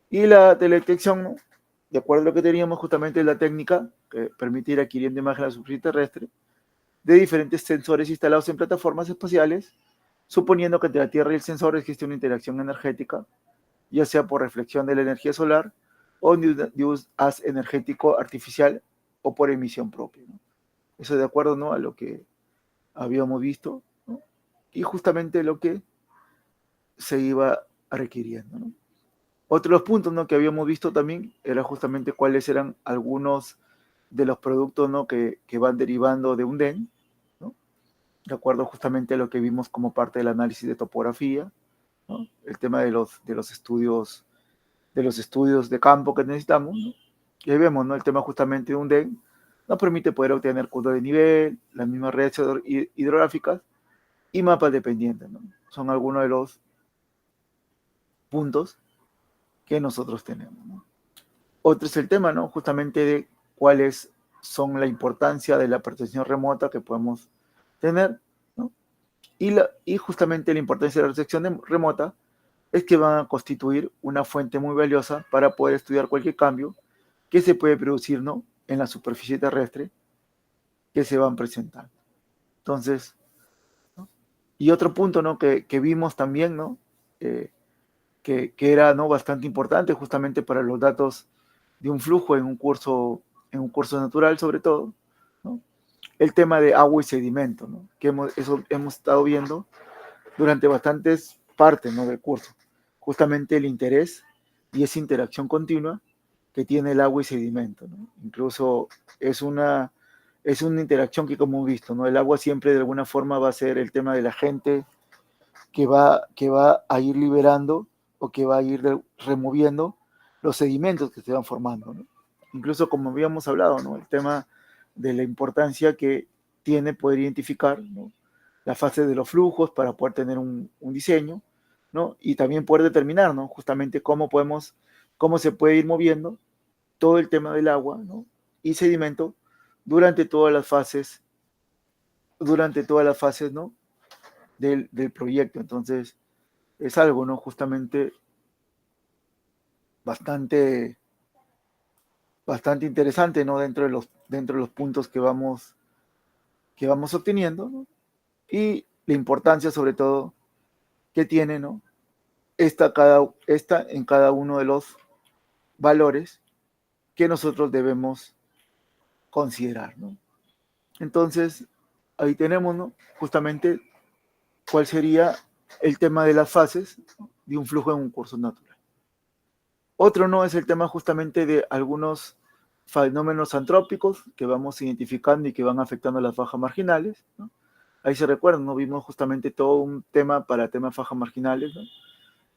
Y la teledetección, ¿no? De acuerdo a lo que teníamos justamente la técnica que permite ir adquiriendo imagen a la superficie terrestre de diferentes sensores instalados en plataformas espaciales, suponiendo que entre la Tierra y el sensor existe una interacción energética, ya sea por reflexión de la energía solar o de un haz energético artificial o por emisión propia, ¿no? Eso de acuerdo, ¿no? a lo que habíamos visto, ¿no? Y justamente lo que se iba requiriendo, ¿no? Otro de los puntos, ¿no?, que habíamos visto también era justamente cuáles eran algunos de los productos, ¿no?, que van derivando de un DEN, ¿no?, de acuerdo justamente a lo que vimos como parte del análisis de topografía, ¿no?, el tema de los estudios de campo que necesitamos, ¿no? Y ahí vemos, ¿no?, el tema justamente de un DEN nos permite poder obtener curvas de nivel, las mismas redes hidrográficas y mapas dependientes, ¿no? Son algunos de los puntos que nosotros tenemos, ¿no? Otro es el tema, ¿no?, justamente de cuáles son la importancia de la percepción remota que podemos tener, ¿no? Y justamente la importancia de la percepción remota es que van a constituir una fuente muy valiosa para poder estudiar cualquier cambio que se puede producir, ¿no?, en la superficie terrestre que se van presentando. Entonces, ¿no? Y otro punto, ¿no?, que vimos también, ¿no?, que era, ¿no?, bastante importante justamente para los datos de un flujo en un curso natural sobre todo, ¿no?, el tema de agua y sedimento, ¿no?, que hemos estado viendo durante bastantes partes, ¿no?, del curso. Justamente el interés y esa interacción continua que tiene el agua y sedimento, ¿no? Incluso es una interacción que, como hemos visto, ¿no?, el agua siempre de alguna forma va a ser el tema del agente que va a ir liberando o que va a ir removiendo los sedimentos que se van formando, ¿no? Incluso como habíamos hablado, ¿no?, el tema de la importancia que tiene poder identificar, ¿no?, la fase de los flujos para poder tener un diseño, ¿no?, y también poder determinar, ¿no?, justamente cómo se puede ir moviendo todo el tema del agua, ¿no?, y sedimento durante todas las fases, ¿no?, del proyecto. Entonces, es algo, ¿no?, justamente bastante interesante, ¿no?, dentro de los puntos que vamos obteniendo, ¿no? Y la importancia, sobre todo, que tiene, ¿no?, esta en cada uno de los valores que nosotros debemos considerar, ¿no? Entonces, ahí tenemos, ¿no?, justamente cuál sería el tema de las fases, ¿no?, de un flujo en un curso natural. Otro, ¿no?, es el tema justamente de algunos fenómenos antrópicos que vamos identificando y que van afectando las fajas marginales, ¿no? Ahí se recuerdan, ¿no?, vimos justamente todo un tema para temas fajas marginales, ¿no?,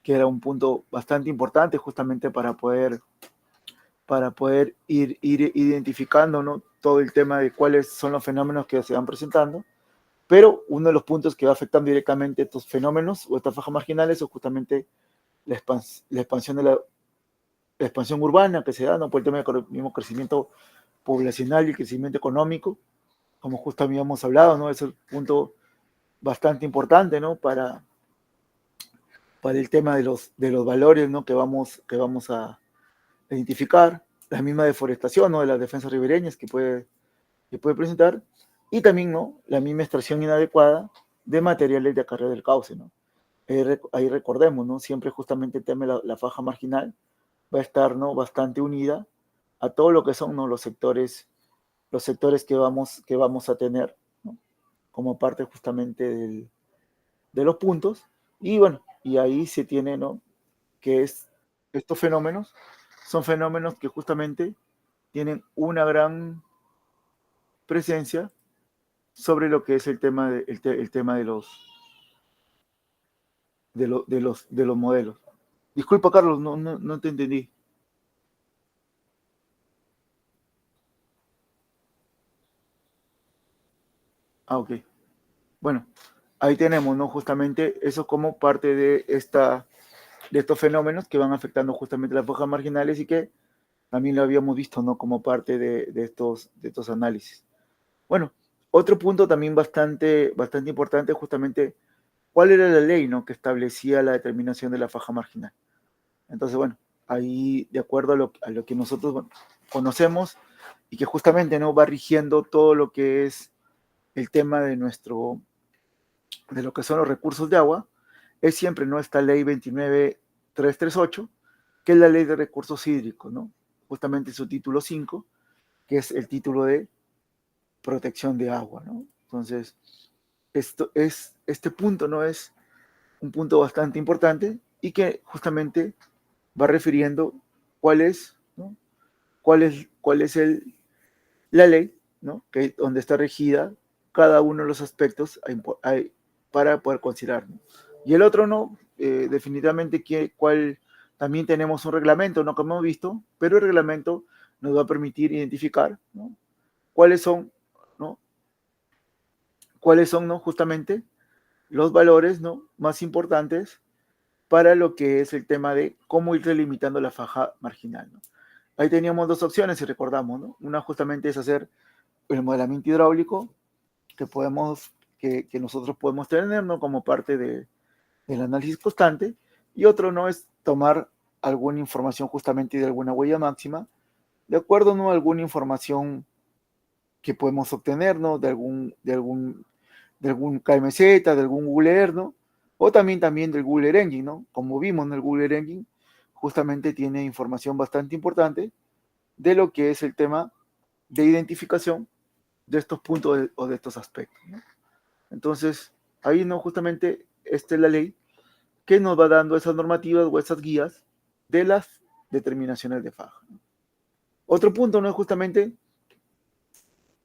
que era un punto bastante importante justamente para poder ir identificando, ¿no?, todo el tema de cuáles son los fenómenos que se van presentando. Pero uno de los puntos que va afectando directamente estos fenómenos o estas fajas marginales es justamente la expansión la expansión urbana que se da, ¿no?, por el tema del mismo crecimiento poblacional y el crecimiento económico, como justo habíamos hablado, ¿no? Es un punto bastante importante, ¿no?, para el tema de los valores, ¿no?, que vamos a identificar, la misma deforestación, ¿no?, de las defensas ribereñas que puede presentar, y también, ¿no?, la misma extracción inadecuada de materiales de acarreo del cauce, ¿no? Ahí recordemos, ¿no?, siempre justamente el tema de la faja marginal va a estar, ¿no?, bastante unida a todo lo que son, ¿no?, los sectores que vamos a tener, ¿no?, como parte justamente de los puntos. Y bueno, y ahí se tiene, ¿no?, que estos fenómenos son fenómenos que justamente tienen una gran presencia sobre lo que es el tema el tema de los modelos. Disculpa, Carlos, no te entendí. Ah, ok. Bueno, ahí tenemos, ¿no?, justamente eso como parte de estos fenómenos que van afectando justamente las fajas marginales y que también lo habíamos visto, ¿no?, como parte de estos análisis. Bueno, otro punto también bastante importante es justamente cuál era la ley, ¿no?, que establecía la determinación de la faja marginal. Entonces, bueno, ahí de acuerdo a lo que nosotros, bueno, conocemos y que justamente, ¿no?, va rigiendo todo lo que es el tema de lo que son los recursos de agua, es siempre, ¿no?, esta ley 29338, que es la ley de recursos hídricos, ¿no? Justamente su título 5, que es el título de protección de agua, ¿no? Entonces, este punto, ¿no? Es un punto bastante importante y que justamente va refiriendo cuál es, ¿no? cuál es la ley, ¿no? Donde está regida cada uno de los aspectos para poder considerar, ¿no? Y el otro, ¿no? Definitivamente, también tenemos un reglamento, ¿no? Como hemos visto, pero el reglamento nos va a permitir identificar, ¿no? cuáles son, ¿no? ¿no? Justamente los valores, ¿no? más importantes para lo que es el tema de cómo ir delimitando la faja marginal, ¿no? Ahí teníamos dos opciones, si recordamos, ¿no? Una justamente es hacer el modelamiento hidráulico que nosotros podemos tener, ¿no? Como parte del análisis constante, y otro no es tomar alguna información justamente de alguna huella máxima, de acuerdo, ¿no? a alguna información que podemos obtener, ¿no? de algún KMZ, de algún Google Earth, ¿no? O también del Google Earth Engine, ¿no? Como vimos, ¿no? El Google Earth Engine justamente tiene información bastante importante de lo que es el tema de identificación de estos puntos o de estos aspectos, ¿no? Entonces, ahí, ¿no? Justamente esta es la ley que nos va dando esas normativas o esas guías de las determinaciones de faja, ¿no? Otro punto, ¿no? Justamente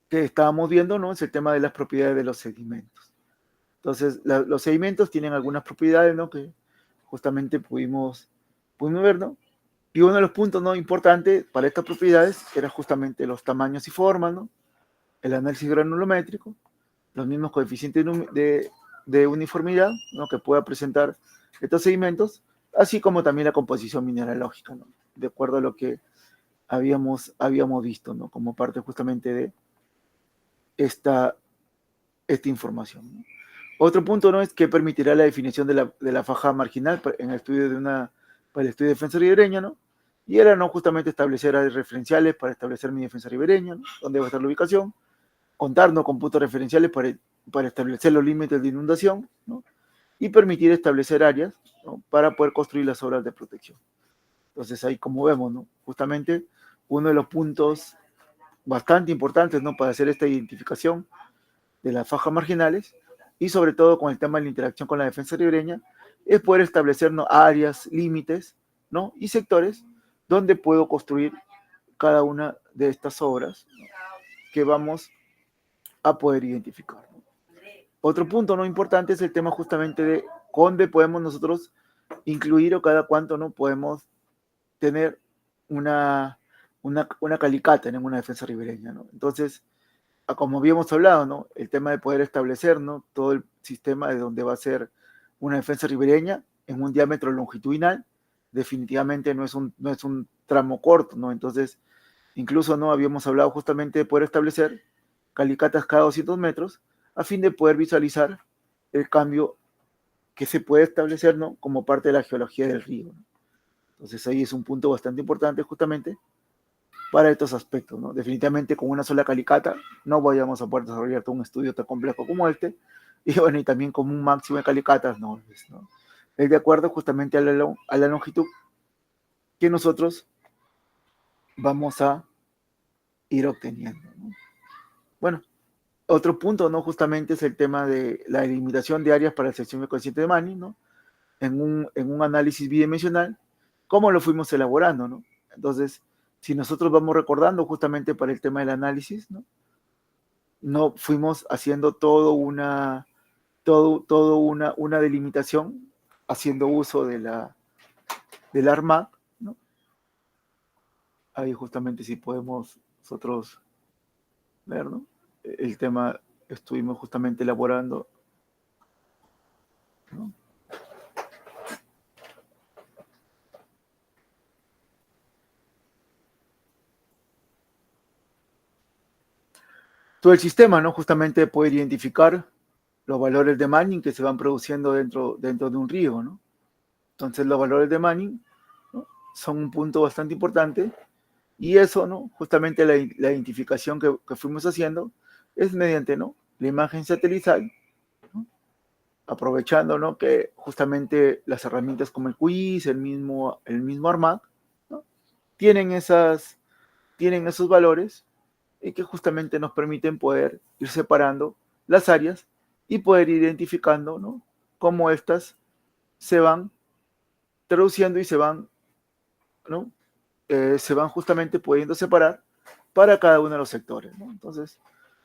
que estábamos viendo, ¿no? Es el tema de las propiedades de los sedimentos. Entonces, los sedimentos tienen algunas propiedades, ¿no? Que justamente pudimos ver, ¿no? Y uno de los puntos, ¿no? importantes para estas propiedades era justamente los tamaños y formas, ¿no? El análisis granulométrico, los mismos coeficientes de uniformidad, ¿no? que pueda presentar estos sedimentos, así como también la composición mineralógica, ¿no? de acuerdo a lo que habíamos visto, ¿no? como parte justamente de esta información, ¿no? Otro punto, ¿no? es que permitirá la definición de la faja marginal para el estudio de defensa ribereña, ¿no? Y era, ¿no? justamente establecer áreas referenciales para establecer mi defensa ribereña, ¿no? Dónde va a estar la ubicación, contar, ¿no? con puntos referenciales para establecer los límites de inundación, ¿no? y permitir establecer áreas, ¿no? para poder construir las obras de protección. Entonces ahí, como vemos, ¿no? justamente uno de los puntos bastante importantes, ¿no? para hacer esta identificación de las fajas marginales y sobre todo con el tema de la interacción con la defensa ribereña, es poder establecer, ¿no? áreas, límites, ¿no? y sectores donde puedo construir cada una de estas obras, ¿no? que vamos a poder identificar, ¿no? Otro punto, ¿no? importante es el tema justamente de dónde podemos nosotros incluir o cada cuánto, ¿no? podemos tener una calicata en una defensa ribereña, ¿no? Entonces, como habíamos hablado, ¿no? El tema de poder establecer, ¿no? todo el sistema de donde va a ser una defensa ribereña en un diámetro longitudinal, definitivamente no es un tramo corto, ¿no? Entonces, incluso, ¿no? habíamos hablado justamente de poder establecer calicatas cada 200 metros a fin de poder visualizar el cambio que se puede establecer, ¿no? como parte de la geología del río, ¿no? Entonces, ahí es un punto bastante importante justamente para estos aspectos, ¿no? Definitivamente con una sola calicata no vayamos a poder desarrollar todo un estudio tan complejo como este, y bueno, y también con un máximo de calicatas, ¿no? Es de acuerdo justamente a la longitud que nosotros vamos a ir obteniendo, ¿no? Bueno, otro punto, ¿no? Justamente es el tema de la delimitación de áreas para la sección del coeficiente de Manning, ¿no? En un análisis bidimensional, cómo lo fuimos elaborando, ¿no? Entonces, si nosotros vamos recordando justamente para el tema del análisis, no fuimos haciendo todo una delimitación, haciendo uso del ARMAT, ¿no? Ahí justamente si podemos nosotros ver, ¿no? El tema estuvimos justamente elaborando, ¿no? Todo el sistema, ¿no? Justamente poder identificar los valores de Manning que se van produciendo dentro de un río, ¿no? Entonces los valores de Manning, ¿no? son un punto bastante importante y eso, ¿no? justamente la identificación que fuimos haciendo es mediante, ¿no? la imagen satelital, ¿no? aprovechando, ¿no? que justamente las herramientas como el QIS, el mismo ARMAT, ¿no? tienen esos valores y que justamente nos permiten poder ir separando las áreas y poder ir identificando, ¿no?, cómo estas se van traduciendo y se van, ¿no?, se van justamente pudiendo separar para cada uno de los sectores, ¿no? Entonces,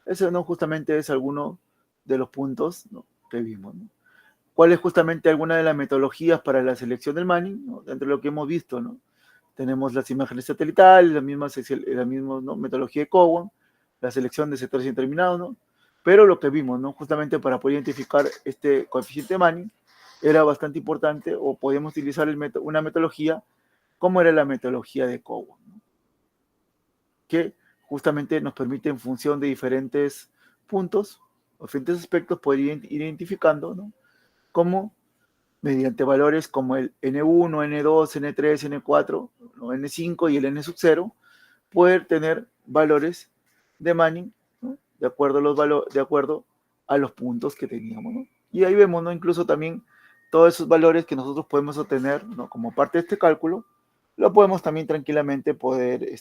ese, ¿no?, justamente es alguno de los puntos, ¿no?, que vimos, ¿no? ¿Cuál es justamente alguna de las metodologías para la selección del Manning, ¿no?, dentro de lo que hemos visto, ¿no? Tenemos las imágenes satelitales, la misma, ¿no?, metodología de Cowan, la selección de sectores indeterminados, ¿no? Pero lo que vimos, ¿no?, justamente para poder identificar este coeficiente de Manning, era bastante importante, o podíamos utilizar una metodología como era la metodología de Cowan, ¿no?, que justamente nos permite, en función de diferentes puntos o diferentes aspectos, poder ir identificando, ¿no?, cómo mediante valores como el N1, N2, N3, N4, ¿no?, N5 y el N sub 0, poder tener valores de Manning, ¿no?, de acuerdo a los puntos que teníamos, ¿no? Y ahí vemos, ¿no?, incluso también todos esos valores que nosotros podemos obtener, ¿no?, como parte de este cálculo, lo podemos también tranquilamente poder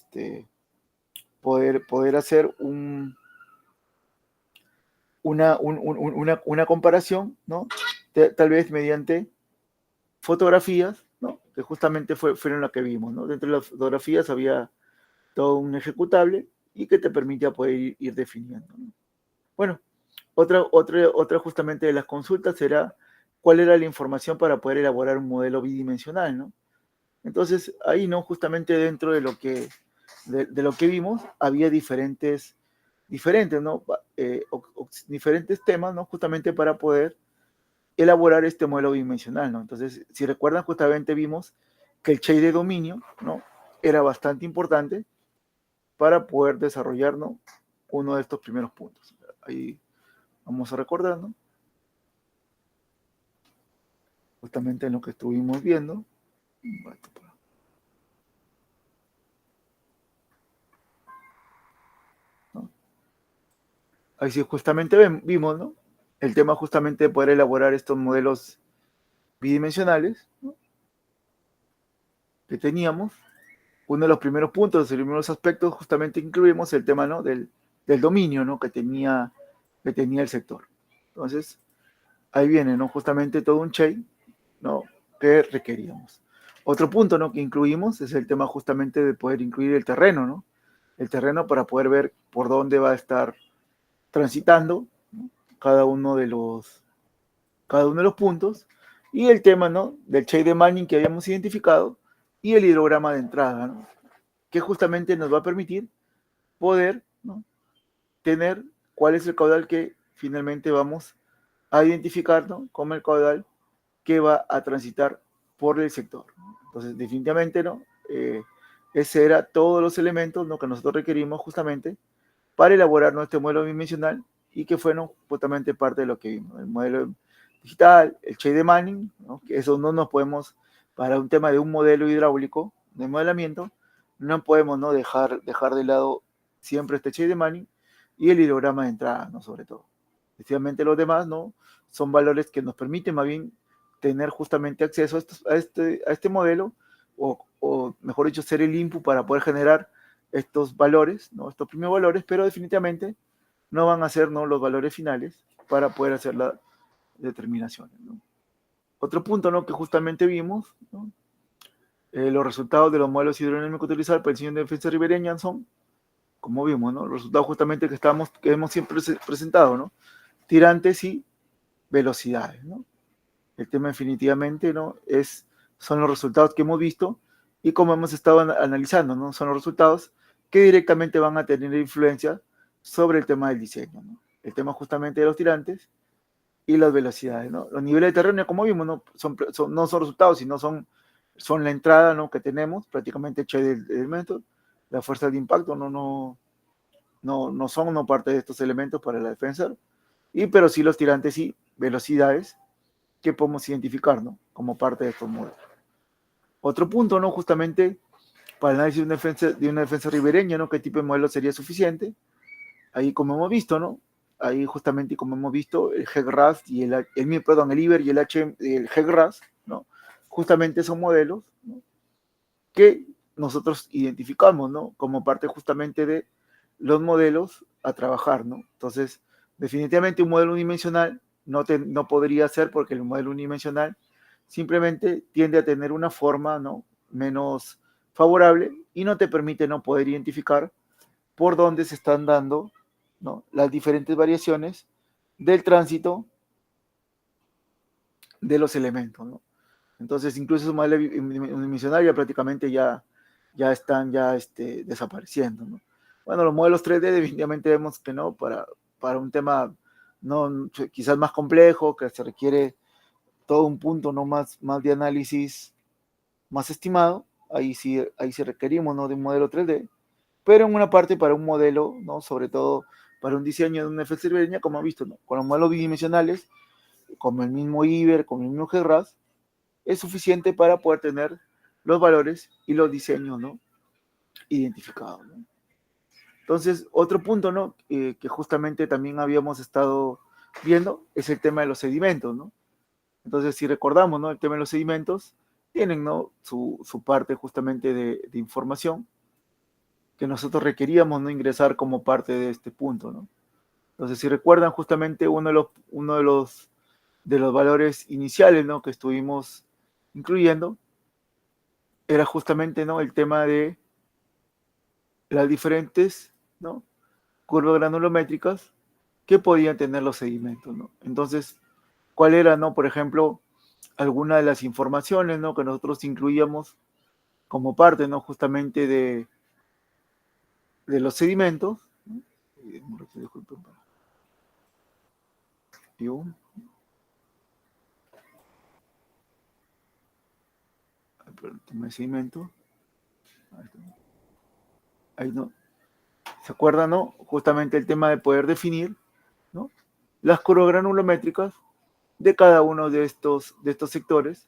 hacer una comparación, ¿no?, tal vez mediante fotografías, ¿no?, que justamente fueron las que vimos, ¿no? Dentro de las fotografías había todo un ejecutable y que te permitía poder ir definiendo, ¿no? Bueno, otra justamente de las consultas era cuál era la información para poder elaborar un modelo bidimensional, ¿no? Entonces, ahí, ¿no?, justamente dentro de lo que vimos, había diferentes, ¿no?, diferentes temas, ¿no?, justamente para poder elaborar este modelo bidimensional, ¿no? Entonces, si recuerdan, justamente vimos que el shade de dominio, ¿no?, era bastante importante para poder desarrollar, ¿no?, uno de estos primeros puntos. Ahí vamos a recordar, ¿no?, justamente en lo que estuvimos viendo. ¿No? Ahí sí justamente vimos, ¿no?, el tema justamente de poder elaborar estos modelos bidimensionales, ¿no?, que teníamos. Uno de los primeros puntos, los primeros aspectos, justamente incluimos el tema, ¿no?, del dominio, ¿no?, que tenía el sector. Entonces, ahí viene, ¿no?, justamente todo un chain, ¿no?, que requeríamos. Otro punto, ¿no?, que incluimos es el tema justamente de poder incluir el terreno, ¿no? El terreno para poder ver por dónde va a estar transitando, ¿no?, cada uno de los puntos, y el tema, ¿no?, del shade de Manning que habíamos identificado, y el hidrograma de entrada, ¿no?, que justamente nos va a permitir poder, ¿no?, tener cuál es el caudal que finalmente vamos a identificar, ¿no?, como el caudal que va a transitar por el sector. Entonces, definitivamente, ¿no?, ese era todos los elementos, ¿no?, que nosotros requerimos justamente para elaborar nuestro modelo bidimensional, y que fueron justamente parte de lo que vimos, el modelo digital, el shade de Manning, ¿no?, que eso no nos podemos, para un tema de un modelo hidráulico de modelamiento, no podemos, ¿no?, dejar de lado siempre este shade de Manning y el hidrograma de entrada, ¿no?, sobre todo. Efectivamente, los demás, ¿no?, son valores que nos permiten más bien tener justamente acceso a este modelo, o mejor dicho, ser el input para poder generar estos valores, ¿no?, estos primeros valores, pero definitivamente no van a ser, ¿no?, los valores finales para poder hacer las determinaciones, ¿no? Otro punto, ¿no?, que justamente vimos, ¿no?, los resultados de los modelos hidrodinámicos utilizados para el diseño de defensa ribereña son, como vimos, ¿no?, los resultados justamente que hemos siempre presentado, ¿no?, tirantes y velocidades, ¿no? El tema definitivamente, ¿no?, son los resultados que hemos visto, y como hemos estado analizando, ¿no?, son los resultados que directamente van a tener influencia sobre el tema del diseño, ¿no? El tema justamente de los tirantes y las velocidades, ¿no? Los niveles de terreno, como vimos, ¿no?, no son resultados, sino son la entrada, ¿no?, que tenemos, prácticamente hecha del elemento. La fuerza de impacto no son, ¿no?, parte de estos elementos para la defensa, pero sí los tirantes y velocidades que podemos identificar, ¿no?, como parte de estos modelos. Otro punto, ¿no?, justamente para el análisis de una defensa ribereña, ¿no?, qué tipo de modelo sería suficiente. Ahí, como hemos visto, ¿no?, ahí justamente como hemos visto, el HEC-RAS y el IBER y el HEC-RAS, ¿no?, justamente son modelos, ¿no?, que nosotros identificamos, ¿no?, como parte justamente de los modelos a trabajar, ¿no? Entonces, definitivamente un modelo unidimensional no podría ser porque el modelo unidimensional simplemente tiende a tener una forma, ¿no?, menos favorable y no te permite no poder identificar por dónde se están dando, ¿no?, las diferentes variaciones del tránsito de los elementos, ¿no? Entonces, incluso esos modelos unidimensionales ya prácticamente ya están desapareciendo, ¿no? Bueno, los modelos 3D definitivamente vemos que no, para un tema no, quizás más complejo, que se requiere todo un punto no más de análisis más estimado, ahí sí requerimos, ¿no?, de un modelo 3D, pero en una parte para un modelo, ¿no?, sobre todo para un diseño de una FX ribereña, como ha visto, ¿no?, con los modelos bidimensionales, como el mismo Iber, como el mismo GRAS, es suficiente para poder tener los valores y los diseños, ¿no?, identificados, ¿no? Entonces, otro punto, ¿no?, que justamente también habíamos estado viendo es el tema de los sedimentos, ¿no? Entonces, si recordamos, ¿no?, el tema de los sedimentos, tienen, ¿no?, su parte justamente de información que nosotros requeríamos, ¿no?, ingresar como parte de este punto, ¿no? Entonces, si recuerdan, justamente uno de los valores iniciales, ¿no?, que estuvimos incluyendo era justamente, ¿no?, el tema de las diferentes, ¿no?, curvas granulométricas que podían tener los sedimentos, ¿no? Entonces, ¿cuál era, no, por ejemplo, alguna de las informaciones, ¿no?, que nosotros incluíamos como parte, ¿no?, justamente de los sedimentos, ¿no? Disculpen, el tema de sedimento, ahí no, ¿se acuerdan, no? Justamente el tema de poder definir, ¿no?, las curvas granulométricas de cada uno de estos sectores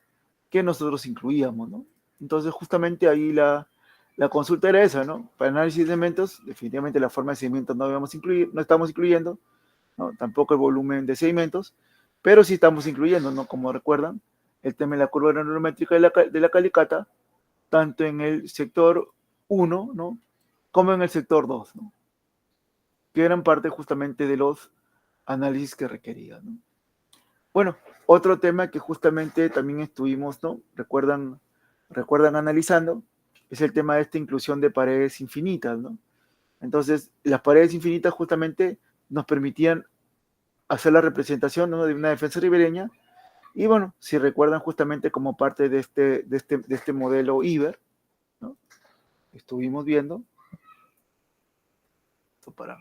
que nosotros incluíamos, ¿no? Entonces, justamente ahí la consulta era esa, ¿no? Para análisis de sedimentos, definitivamente la forma de sedimentos no estamos incluyendo, ¿no?, tampoco el volumen de sedimentos, pero sí estamos incluyendo, ¿no?, como recuerdan, el tema de la curva granulométrica de la calicata, tanto en el sector 1, ¿no?, como en el sector 2, ¿no?, que eran parte justamente de los análisis que requería, ¿no? Bueno, otro tema que justamente también estuvimos, ¿no?, recuerdan analizando, es el tema de esta inclusión de paredes infinitas, ¿no? Entonces, las paredes infinitas justamente nos permitían hacer la representación, ¿no?, de una defensa ribereña, y bueno, si recuerdan justamente como parte de este modelo Iber, ¿no?, estuvimos viendo, esto para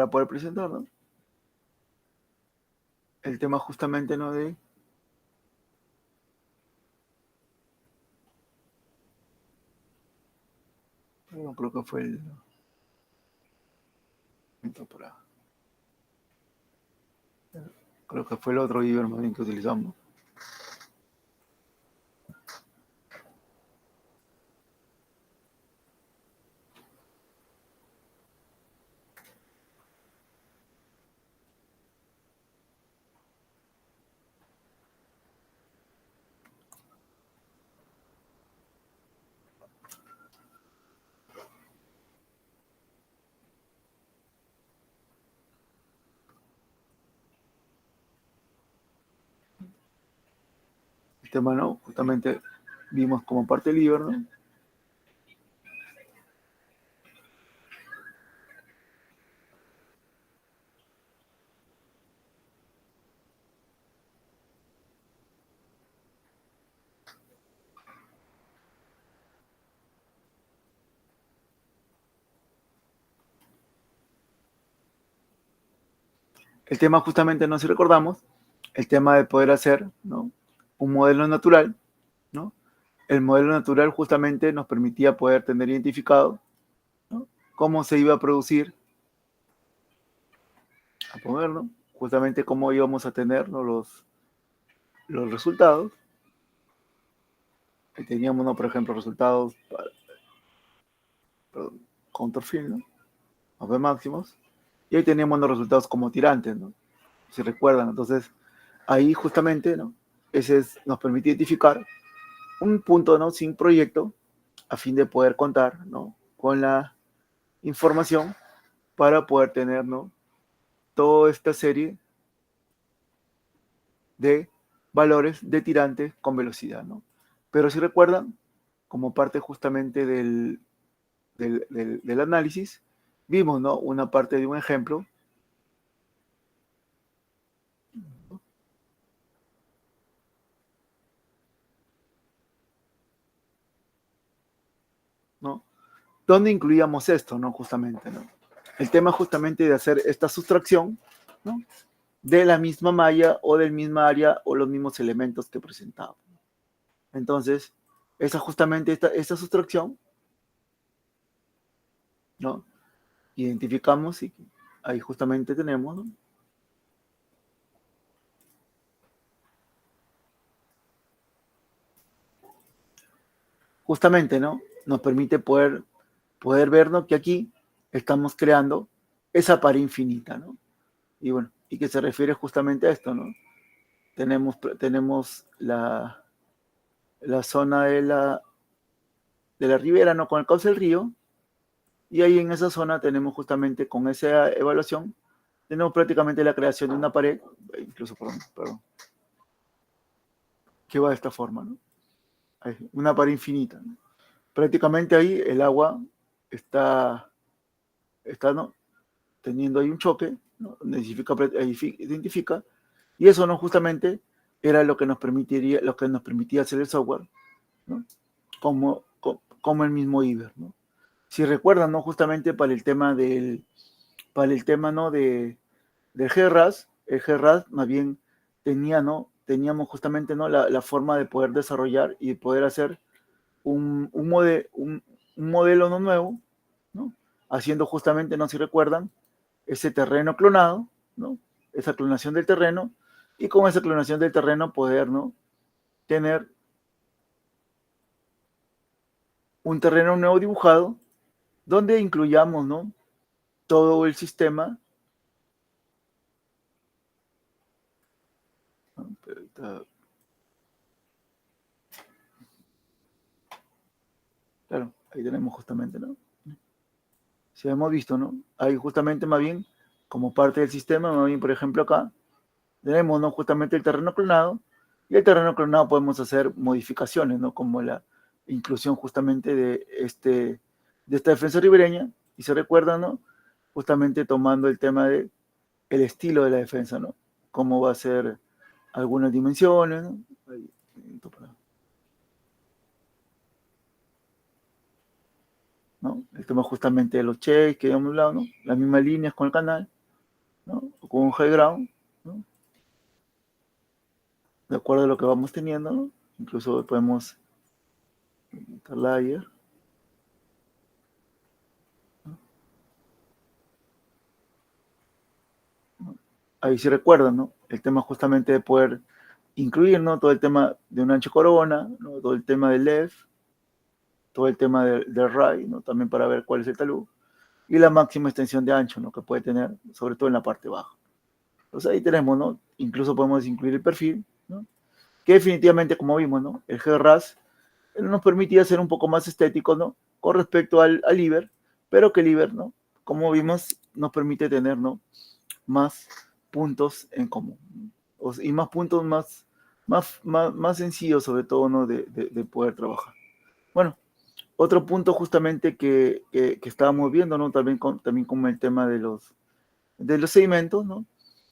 poder presentar, ¿no?, el tema justamente, ¿no?, de no creo que fue el creo que fue el otro Iber más bien que utilizamos. El tema, ¿no?, justamente vimos como parte del Iber, ¿no? El tema justamente, no sé si recordamos, el tema de poder hacer, ¿no?, un modelo natural, ¿no? El modelo natural justamente nos permitía poder tener identificado, ¿no?, cómo se iba a producir, a poner, ¿no?, justamente cómo íbamos a tener, ¿no?, los resultados. Ahí teníamos, ¿no?, por ejemplo, resultados para, perdón, contour fill, ¿no?, los máximos. y ahí tenemos los resultados como tirantes, ¿no? Si recuerdan, entonces ahí justamente, ¿no? Nos permite identificar un punto, ¿no? Sin proyecto, a fin de poder contar, ¿no? Con la información para poder tener, ¿no? Toda esta serie de valores de tirantes con velocidad, ¿no? Pero si recuerdan, como parte justamente del análisis, vimos, ¿no? Una parte de un ejemplo, ¿no? Donde incluíamos esto, ¿no? Justamente, ¿no? El tema justamente de hacer esta sustracción, ¿no? De la misma malla o del misma área o los mismos elementos que presentaba. Entonces, justamente esta sustracción, ¿no? Identificamos y ahí justamente tenemos, ¿no? Justamente, ¿no? Nos permite poder ver, ¿no? Que aquí estamos creando esa pared infinita, ¿no? Y bueno, y que se refiere justamente a esto, ¿no? Tenemos la zona de la ribera, ¿no? Con el cauce del río, y ahí en esa zona tenemos justamente con esa evaluación, tenemos prácticamente la creación de una pared, incluso, perdón, que va de esta forma, ¿no? Una pared infinita, ¿no? Prácticamente ahí el agua está ¿no? Teniendo ahí un choque, ¿no? Identifica, y eso, ¿no? Justamente era lo que nos permitía hacer el software, ¿no? Como el mismo Iber, ¿no? Si recuerdan, ¿no? Justamente para el tema ¿no? Del GRAS, el GRAS más bien teníamos justamente, ¿no? La forma de poder desarrollar y poder hacer un modelo no nuevo, ¿no? Haciendo justamente, no sé si recuerdan, ese terreno clonado, ¿no? Esa clonación del terreno, y con esa clonación del terreno poder, ¿no? Tener un terreno nuevo dibujado, donde incluyamos, ¿no? Todo el sistema. Claro, ahí tenemos justamente, ¿no? Si hemos visto, ¿no? Ahí justamente más bien, como parte del sistema, más bien, por ejemplo, acá, tenemos, ¿no? Justamente el terreno clonado, y el terreno clonado podemos hacer modificaciones, ¿no? Como la inclusión justamente de esta defensa ribereña, y se recuerda, ¿no? Justamente tomando el tema de el estilo de la defensa, ¿no? Cómo va a ser algunas dimensiones, ¿no? Ahí, ¿no? El tema justamente de los checks que habíamos hablado, ¿no? Las mismas líneas con el canal, ¿no? O con un high ground, ¿no? De acuerdo a lo que vamos teniendo, ¿no? Incluso podemos layer, ¿no? Ahí sí recuerdan, ¿no? El tema justamente de poder incluir, ¿no? Todo el tema de un ancho corona, ¿no? Todo el tema del left, todo el tema del right, ¿no? También para ver cuál es el talud, y la máxima extensión de ancho, ¿no? Que puede tener, sobre todo en la parte baja. Entonces ahí tenemos, ¿no? Incluso podemos incluir el perfil, ¿no? Que definitivamente, como vimos, ¿no? El GRAS nos permitía ser un poco más estético, ¿no? Con respecto al Iber, pero que el Iber, ¿no? Como vimos, nos permite tener, ¿no? Más puntos en común, y más puntos más sencillos, sobre todo, ¿no? De poder trabajar. Bueno, otro punto justamente que estábamos viendo, ¿no? También como el tema de los sedimentos, ¿no?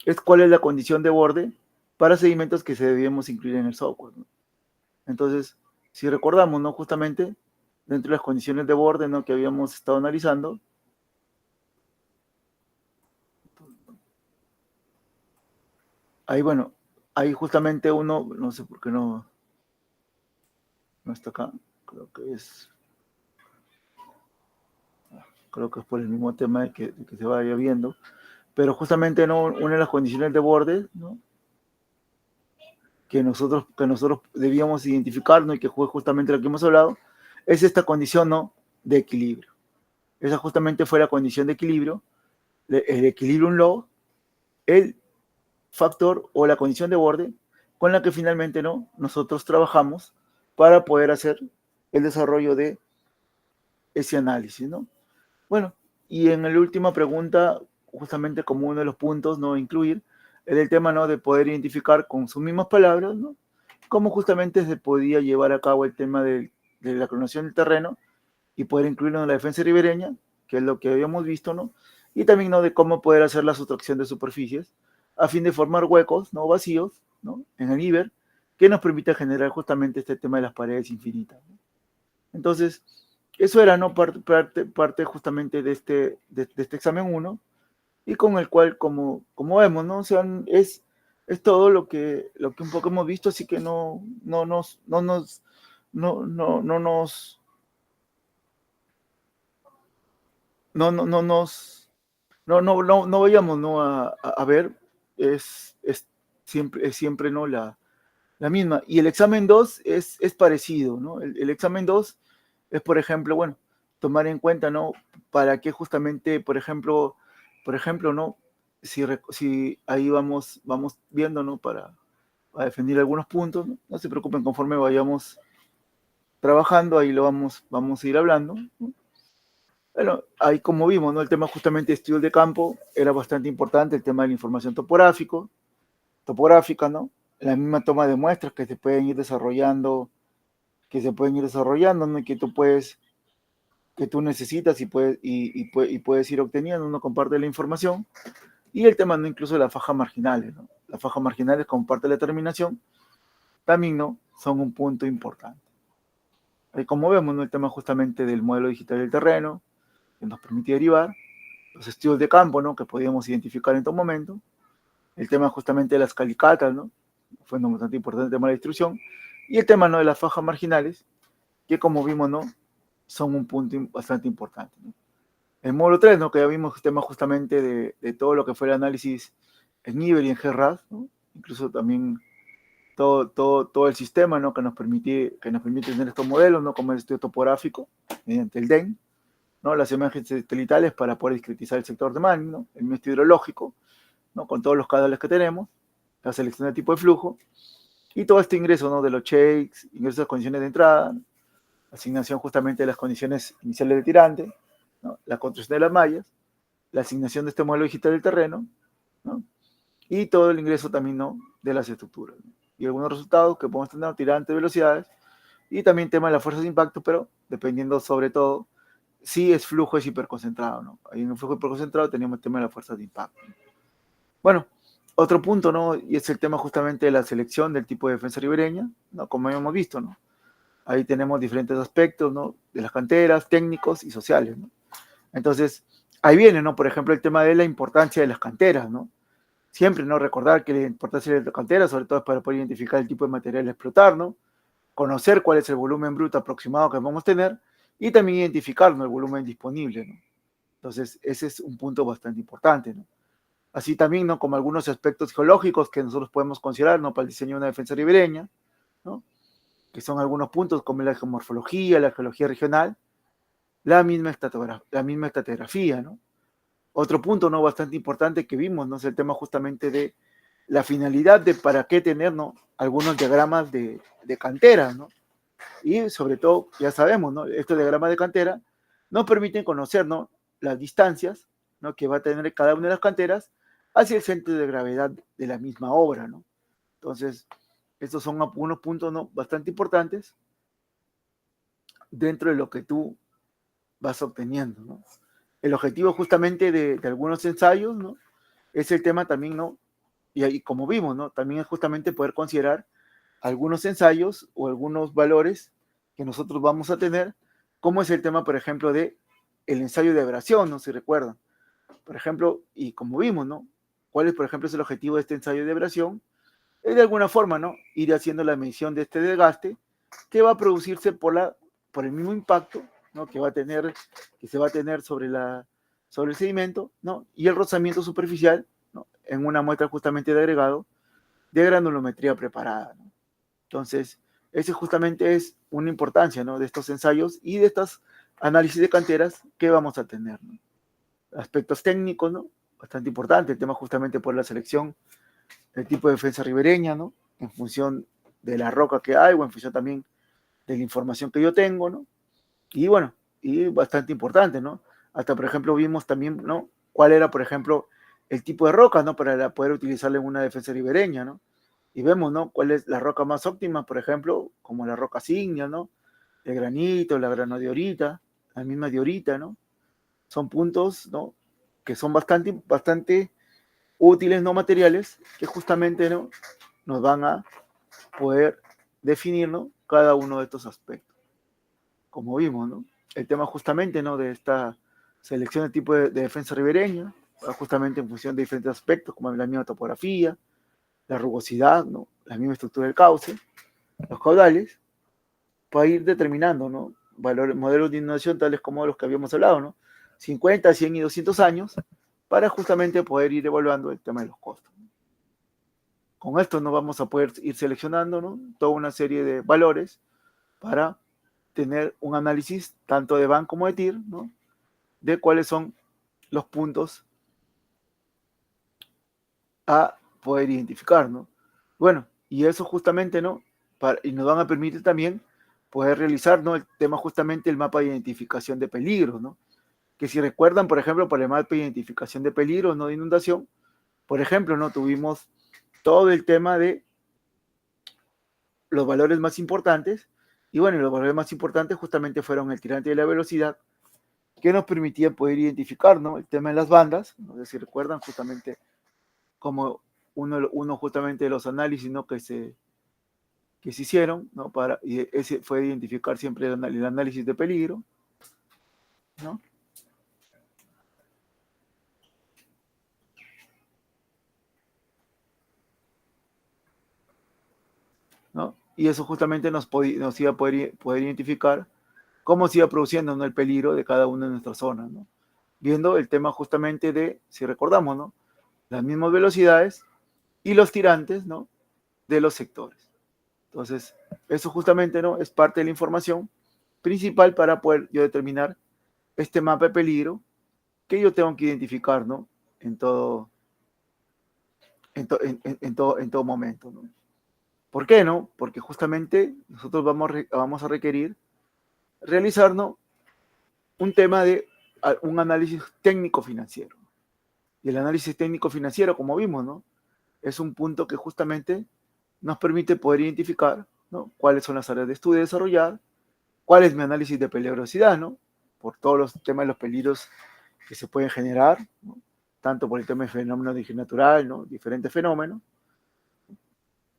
Es cuál es la condición de borde para sedimentos que se debíamos incluir en el software, ¿no? Entonces, si recordamos, ¿no? Justamente, dentro de las condiciones de borde, ¿no? Que habíamos estado analizando, ahí, bueno, ahí justamente uno, no sé por qué no está acá, creo que es por el mismo tema de que se vaya viendo, pero justamente, ¿no? Una de las condiciones de borde, ¿no? Que nosotros debíamos identificar, ¿no? Y que fue justamente lo que hemos hablado, es esta condición, ¿no? De equilibrio. Esa justamente fue la condición de equilibrio, el equilibrium law, el factor o la condición de borde con la que finalmente ¿no? nosotros trabajamos para poder hacer el desarrollo de ese análisis, ¿no? Bueno, y en la última pregunta, justamente como uno de los puntos, ¿no? Incluir, era el tema, ¿no? De poder identificar con sus mismas palabras, ¿no? Cómo justamente se podía llevar a cabo el tema de la clonación del terreno y poder incluirlo en la defensa ribereña, que es lo que habíamos visto, ¿no? Y también, ¿no? De cómo poder hacer la sustracción de superficies a fin de formar huecos, ¿no? Vacíos, ¿no? En el IBER, que nos permita generar justamente este tema de las paredes infinitas, ¿no? Entonces, eso era, ¿no? Parte justamente de este examen 1, y con el cual, como vemos, ¿no? O sea, es todo lo que un poco hemos visto, así que no nos no vayamos, ¿no? A ver, es siempre, ¿no? La misma. Y el examen 2 es parecido, ¿no? El examen 2 es, por ejemplo, bueno, tomar en cuenta, ¿no? Para qué justamente, por ejemplo, ¿no? Si ahí vamos viendo, ¿no? Para definir algunos puntos, ¿no? No se preocupen, conforme vayamos trabajando, ahí lo vamos a ir hablando, ¿no? Bueno, ahí como vimos, ¿no? El tema justamente de estudios de campo era bastante importante, el tema de la información topográfica, ¿no? La misma toma de muestras que se pueden ir desarrollando, ¿no? Y que tú necesitas y puedes ir obteniendo, uno comparte la información, y el tema, ¿no? Incluso de las fajas marginales, ¿no? Las fajas marginales como parte de la terminación, también, ¿no? Son un punto importante. Ahí como vemos, ¿no? El tema justamente del modelo digital del terreno, que nos permite derivar, los estudios de campo, ¿no? Que podíamos identificar en todo momento, el tema justamente de las calicatas, ¿no? Fue bastante importante el tema de la distribución, y el tema, ¿no? De las fajas marginales, que como vimos, ¿no? Son un punto bastante importante, ¿no? El módulo 3, ¿no? Que ya vimos el tema justamente de todo lo que fue el análisis en IBER y en GRAS, ¿no? Incluso también todo el sistema, ¿no? Que nos permite tener estos modelos, ¿no? Como el estudio topográfico mediante el DEN, ¿no? Las imágenes satelitales para poder discretizar el sector de Manning, ¿no? El estudio hidrológico, ¿no? Con todos los caudales que tenemos, la selección de tipo de flujo, y todo este ingreso, ¿no? De los shakes, ingresos de condiciones de entrada, asignación justamente de las condiciones iniciales de tirante, ¿no? La construcción de las mallas, la asignación de este modelo digital del terreno, ¿no? Y todo el ingreso también, ¿no? De las estructuras, ¿no? Y algunos resultados que podemos tener, tirantes, velocidades, y también tema de las fuerzas de impacto, pero dependiendo sobre todo si es flujo, es hiperconcentrado, ¿no? Ahí en el flujo hiperconcentrado teníamos el tema de las fuerzas de impacto. Bueno, otro punto, ¿no? Y es el tema justamente de la selección del tipo de defensa ribereña, ¿no? Como hemos visto, ¿no? Ahí tenemos diferentes aspectos, ¿no? De las canteras, técnicos y sociales, ¿no? Entonces, ahí viene, ¿no? Por ejemplo, el tema de la importancia de las canteras, ¿no? Siempre, ¿no? Recordar que la importancia de las canteras, sobre todo es para poder identificar el tipo de material a explotar, ¿no? Conocer cuál es el volumen bruto aproximado que vamos a tener y también identificar, ¿no? El volumen disponible, ¿no? Entonces, ese es un punto bastante importante, ¿no? Así también, ¿no? Como algunos aspectos geológicos que nosotros podemos considerar, ¿no? Para el diseño de una defensa ribereña, ¿no? Que son algunos puntos como la geomorfología, la geología regional, la misma estratigrafía, ¿no? Otro punto, ¿no? Bastante importante que vimos, ¿no? Es el tema justamente de la finalidad de para qué tener, ¿no? Algunos diagramas de cantera, ¿no? Y sobre todo, ya sabemos, ¿no? Estos diagramas de cantera nos permiten conocer, ¿no? Las distancias, ¿no? Que va a tener cada una de las canteras hacia el centro de gravedad de la misma obra, ¿no? Entonces, estos son unos puntos, ¿no? Bastante importantes dentro de lo que tú vas obteniendo, ¿no? El objetivo justamente de algunos ensayos, ¿no? Es el tema también, ¿no? Y ahí, como vimos, ¿no? También es justamente poder considerar algunos ensayos o algunos valores que nosotros vamos a tener, como es el tema, por ejemplo, de el ensayo de abrasión, ¿no? Si recuerdan. Por ejemplo, y como vimos, ¿no? ¿Cuál es, por ejemplo, es el objetivo de este ensayo de abrasión? Es de alguna forma, ¿no? Ir haciendo la medición de este desgaste que va a producirse por el mismo impacto, ¿no? Que se va a tener sobre el sedimento, ¿no? Y el rozamiento superficial, ¿no? En una muestra justamente de agregado de granulometría preparada, ¿no? Entonces, ese justamente es una importancia, ¿no? De estos ensayos y de estos análisis de canteras que vamos a tener, ¿no? Aspectos técnicos, ¿no? bastante importante, el tema justamente por la selección, el tipo de defensa ribereña, ¿no? En función de la roca que hay o en función también de la información que yo tengo, ¿no? Y bueno, y bastante importante, ¿no? Hasta, por ejemplo, vimos también, ¿no? Cuál era, por ejemplo, el tipo de roca, ¿no? Para poder utilizarla en una defensa ribereña, ¿no? Y vemos, ¿no? Cuál es la roca más óptima, por ejemplo, como la roca signia, ¿no? El granito, la granodiorita, la misma diorita, ¿no? Son puntos, ¿no? Que son bastante útiles, no materiales, que justamente, ¿no? Nos van a poder definir, ¿no? Cada uno de estos aspectos. Como vimos, ¿no? El tema justamente, ¿no? De esta selección de tipo de defensa ribereña, justamente en función de diferentes aspectos, como la misma topografía, la rugosidad, ¿no? La misma estructura del cauce, los caudales, para ir determinando, ¿no? Modelos de inundación tales como los que habíamos hablado, ¿no? 50, 100 y 200 años, para justamente poder ir evaluando el tema de los costos. Con esto nos vamos a poder ir seleccionando, ¿no? Toda una serie de valores para tener un análisis tanto de BAN como de TIR, ¿no? De cuáles son los puntos a poder identificar, ¿no? Bueno, y eso justamente, ¿no? Y nos van a permitir también poder realizar, ¿no? El tema justamente el mapa de identificación de peligros, ¿no? Que si recuerdan, por ejemplo, para el mapa de identificación de peligros, ¿no? De inundación, por ejemplo, ¿no? Tuvimos todo el tema de los valores más importantes, y bueno, los valores más importantes justamente fueron el tirante de la velocidad, que nos permitía poder identificar, ¿no? El tema de las bandas, no sé si recuerdan justamente como uno justamente de los análisis, ¿no? que se hicieron, ¿no? Y ese fue identificar siempre el análisis de peligro, ¿no? ¿No? Y eso justamente nos iba a poder identificar cómo se iba produciendo, ¿no? El peligro de cada una de nuestras zonas, ¿no? Viendo el tema justamente de, si recordamos, ¿no? Las mismas velocidades y los tirantes, ¿no? De los sectores. Entonces, eso justamente, ¿no? Es parte de la información principal para poder yo determinar este mapa de peligro que yo tengo que identificar, ¿no? En todo momento, ¿no? ¿Por qué, no? Porque justamente nosotros vamos a requerir realizar, ¿no? Un tema de un análisis técnico financiero. Y el análisis técnico financiero, como vimos, ¿no? Es un punto que justamente nos permite poder identificar, ¿no? Cuáles son las áreas de estudio a desarrollar, cuál es mi análisis de peligrosidad, ¿no? Por todos los temas de los peligros que se pueden generar, ¿no? Tanto por el tema de fenómenos de origen natural, ¿no? Diferentes fenómenos.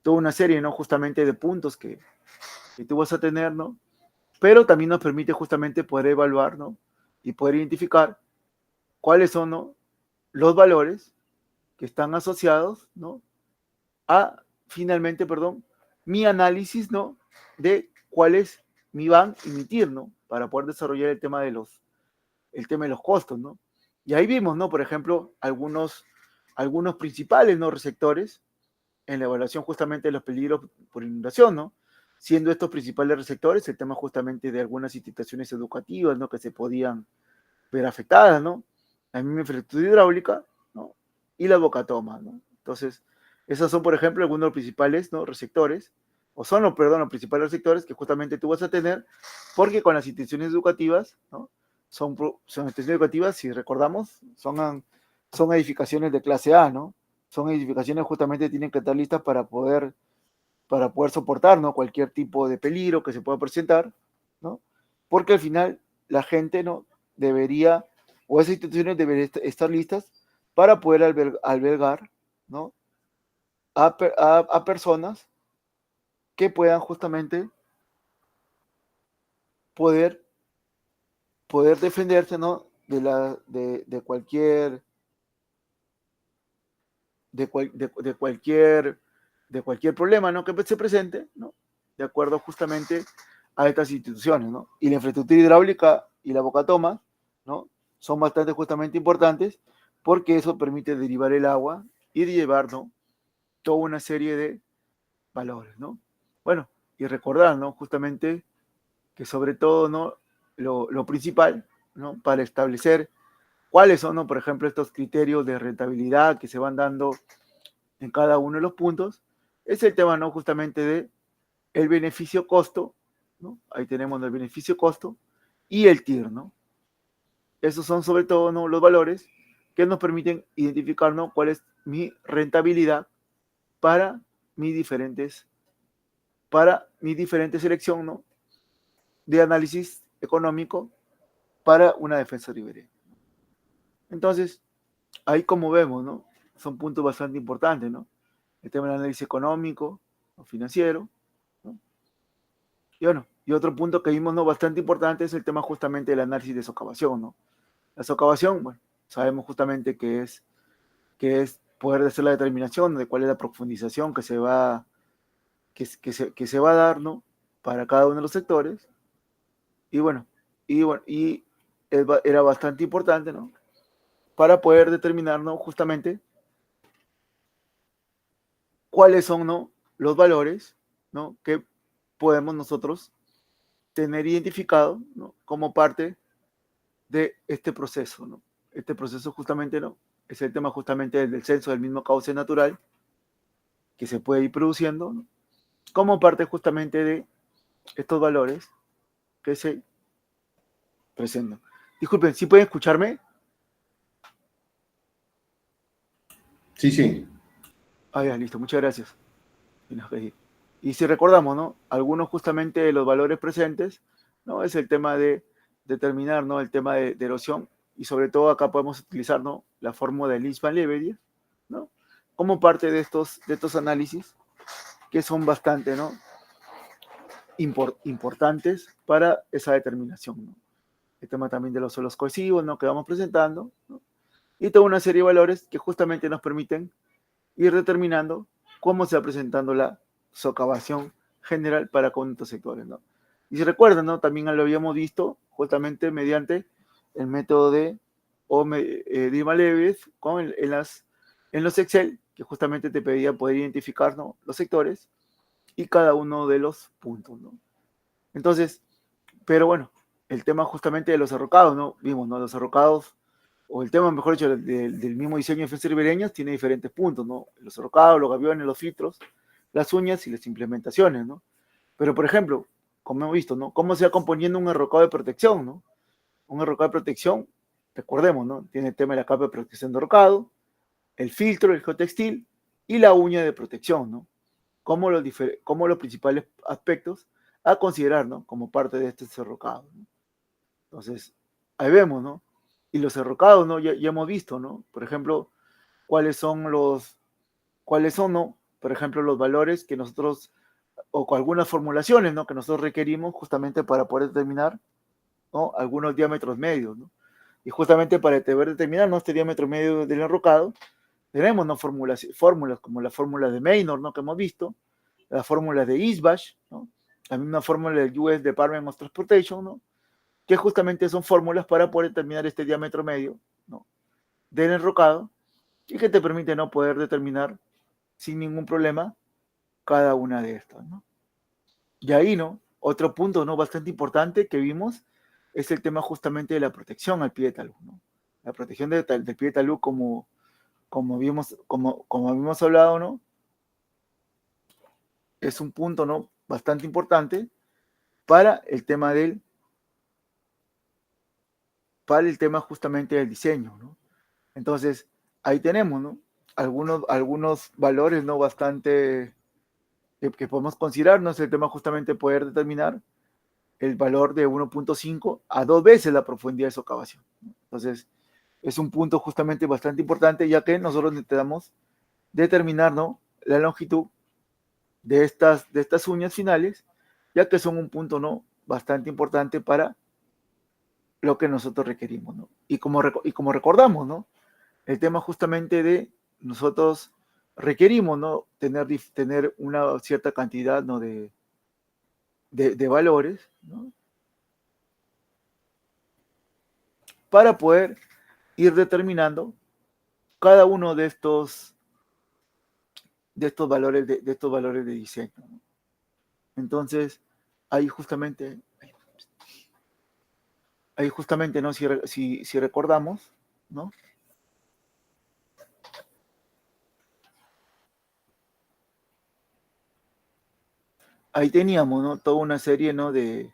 Toda una serie, ¿no? Justamente de puntos que tú vas a tener, ¿no? Pero también nos permite justamente poder evaluar, ¿no? Y poder identificar cuáles son, ¿no? Los valores que están asociados, ¿no? A, finalmente, perdón, mi análisis, ¿no? De cuál es mi BAN y mi TIR, ¿no? Para poder desarrollar el tema de los costos, ¿no? Y ahí vimos, ¿no? Por ejemplo, algunos principales, ¿no? Receptores en la evaluación justamente de los peligros por inundación, ¿no? Siendo estos principales receptores el tema justamente de algunas instituciones educativas, ¿no? Que se podían ver afectadas, ¿no? La misma infraestructura hidráulica, ¿no? Y la bocatoma, ¿no? Entonces, esos son, por ejemplo, algunos de los principales, ¿no? Receptores, o son, perdón, los principales receptores que justamente tú vas a tener, porque con las instituciones educativas, ¿no? Son instituciones educativas, si recordamos, son edificaciones de clase A, ¿no? Son edificaciones justamente que tienen que estar listas para poder soportar, ¿no? Cualquier tipo de peligro que se pueda presentar, ¿no? Porque al final la gente, ¿no? Debería, o esas instituciones deberían estar listas para poder albergar, ¿no? A personas que puedan justamente poder defenderse, ¿no? De cualquier problema, ¿no? Que se presente, ¿no? De acuerdo justamente a estas instituciones, ¿no? Y la infraestructura hidráulica y la bocatoma, ¿no? Son bastante justamente importantes porque eso permite derivar el agua y de llevar, ¿no? Toda una serie de valores, ¿no? Bueno, y recordar, ¿no? Justamente que sobre todo, ¿no? Lo principal, ¿no? Para establecer cuáles son, ¿no? Por ejemplo, estos criterios de rentabilidad que se van dando en cada uno de los puntos, es el tema, ¿no? Justamente de el beneficio-costo, ¿no? Ahí tenemos el beneficio-costo y el TIR, ¿no? Esos son sobre todo, ¿no?, los valores que nos permiten identificar, ¿no?, cuál es mi rentabilidad para mi diferente selección, ¿no?, de análisis económico para una defensa ribereña. Entonces, ahí como vemos, ¿no?, son puntos bastante importantes, ¿no? El tema del análisis económico o financiero, ¿no? Y bueno, y otro punto que vimos, ¿no?, bastante importante es el tema justamente del análisis de socavación, ¿no? La socavación, bueno, sabemos justamente que es poder hacer la determinación de cuál es la profundización que se va, que se va a dar, ¿no?, para cada uno de los sectores. Y bueno, y era bastante importante, ¿no?, para poder determinar, ¿no?, justamente cuáles son, ¿no?, los valores, ¿no?, que podemos nosotros tener identificado, ¿no?, como parte de este proceso, ¿no? Este proceso justamente, ¿no?, es el tema justamente del descenso del mismo cauce natural que se puede ir produciendo, ¿no?, como parte justamente de estos valores que se presentan. Disculpen, ¿sí pueden escucharme? Sí, sí. Ah, ya, listo, muchas gracias. Y si recordamos, ¿no?, algunos justamente de los valores presentes, ¿no?, es el tema de determinar, ¿no?, el tema de erosión, y sobre todo acá podemos utilizar, ¿no?, la fórmula de Leibniz-Lebedev, ¿no?, como parte de estos análisis que son bastante, ¿no?, importantes para esa determinación, ¿no? El tema también de los suelos cohesivos, ¿no?, que vamos presentando, ¿no?, y toda una serie de valores que justamente nos permiten ir determinando cómo se va presentando la socavación general para con estos sectores, ¿no? Y si recuerdan, ¿no?, también lo habíamos visto justamente mediante el método de Leibniz en los Excel, que justamente te pedía poder identificar, ¿no?, los sectores y cada uno de los puntos, ¿no? Entonces, pero bueno, el tema justamente de los arrocados, ¿no? Vimos, ¿no?, los arrocados, o el tema, mejor dicho, del mismo diseño de defensas ribereñas, tiene diferentes puntos, ¿no? Los arrocados, los gaviones, los filtros, las uñas y las implementaciones, ¿no? Pero, por ejemplo, como hemos visto, ¿no?, cómo se va componiendo un arrocado de protección, ¿no? Un arrocado de protección, recordemos, ¿no?, tiene el tema de la capa de protección de arrocado, el filtro, el geotextil y la uña de protección, ¿no? Como los principales aspectos a considerar, ¿no?, como parte de este cerrocado, ¿no? Entonces, ahí vemos, ¿no? Y los cerrocados, ¿no?, ya hemos visto, ¿no? Por ejemplo, cuáles son, ¿no?, por ejemplo, los valores que nosotros, o con algunas formulaciones, ¿no?, que nosotros requerimos justamente para poder determinar, ¿no?, algunos diámetros medios, ¿no? Y justamente para poder determinar, ¿no?, este diámetro medio del enrocado, tenemos, ¿no?, fórmulas como la fórmula de Maynor, ¿no?, que hemos visto, la fórmula de Isbach, ¿no?, la misma fórmula del US Department of Transportation, ¿no?, que justamente son fórmulas para poder determinar este diámetro medio, ¿no?, del enrocado, y que te permite, ¿no?, poder determinar sin ningún problema cada una de estas, ¿no? Y ahí, ¿no?, otro punto, ¿no?, bastante importante que vimos es el tema justamente de la protección al pie de talud, ¿no? La protección del pie de talud, como habíamos hablado, ¿no?, es un punto, ¿no?, bastante importante para el tema justamente del diseño, ¿no? Entonces, ahí tenemos, ¿no?, algunos valores, ¿no?, bastante que podemos considerar, ¿no? Es el tema justamente poder determinar el valor de 1.5 a 2 veces la profundidad de socavación, ¿no? Entonces, es un punto justamente bastante importante, ya que nosotros necesitamos determinar, ¿no?, la longitud de estas uñas finales, ya que son un punto, ¿no?, bastante importante para lo que nosotros requerimos, ¿no? Y como recordamos, ¿no?, el tema justamente de nosotros requerimos, ¿no?, tener una cierta cantidad, ¿no?, de valores, ¿no?, para poder ir determinando cada uno de estos valores de diseño, ¿no? Entonces, ahí justamente, ¿no?, si recordamos, ¿no? Ahí teníamos, ¿no? Toda una serie, ¿no? de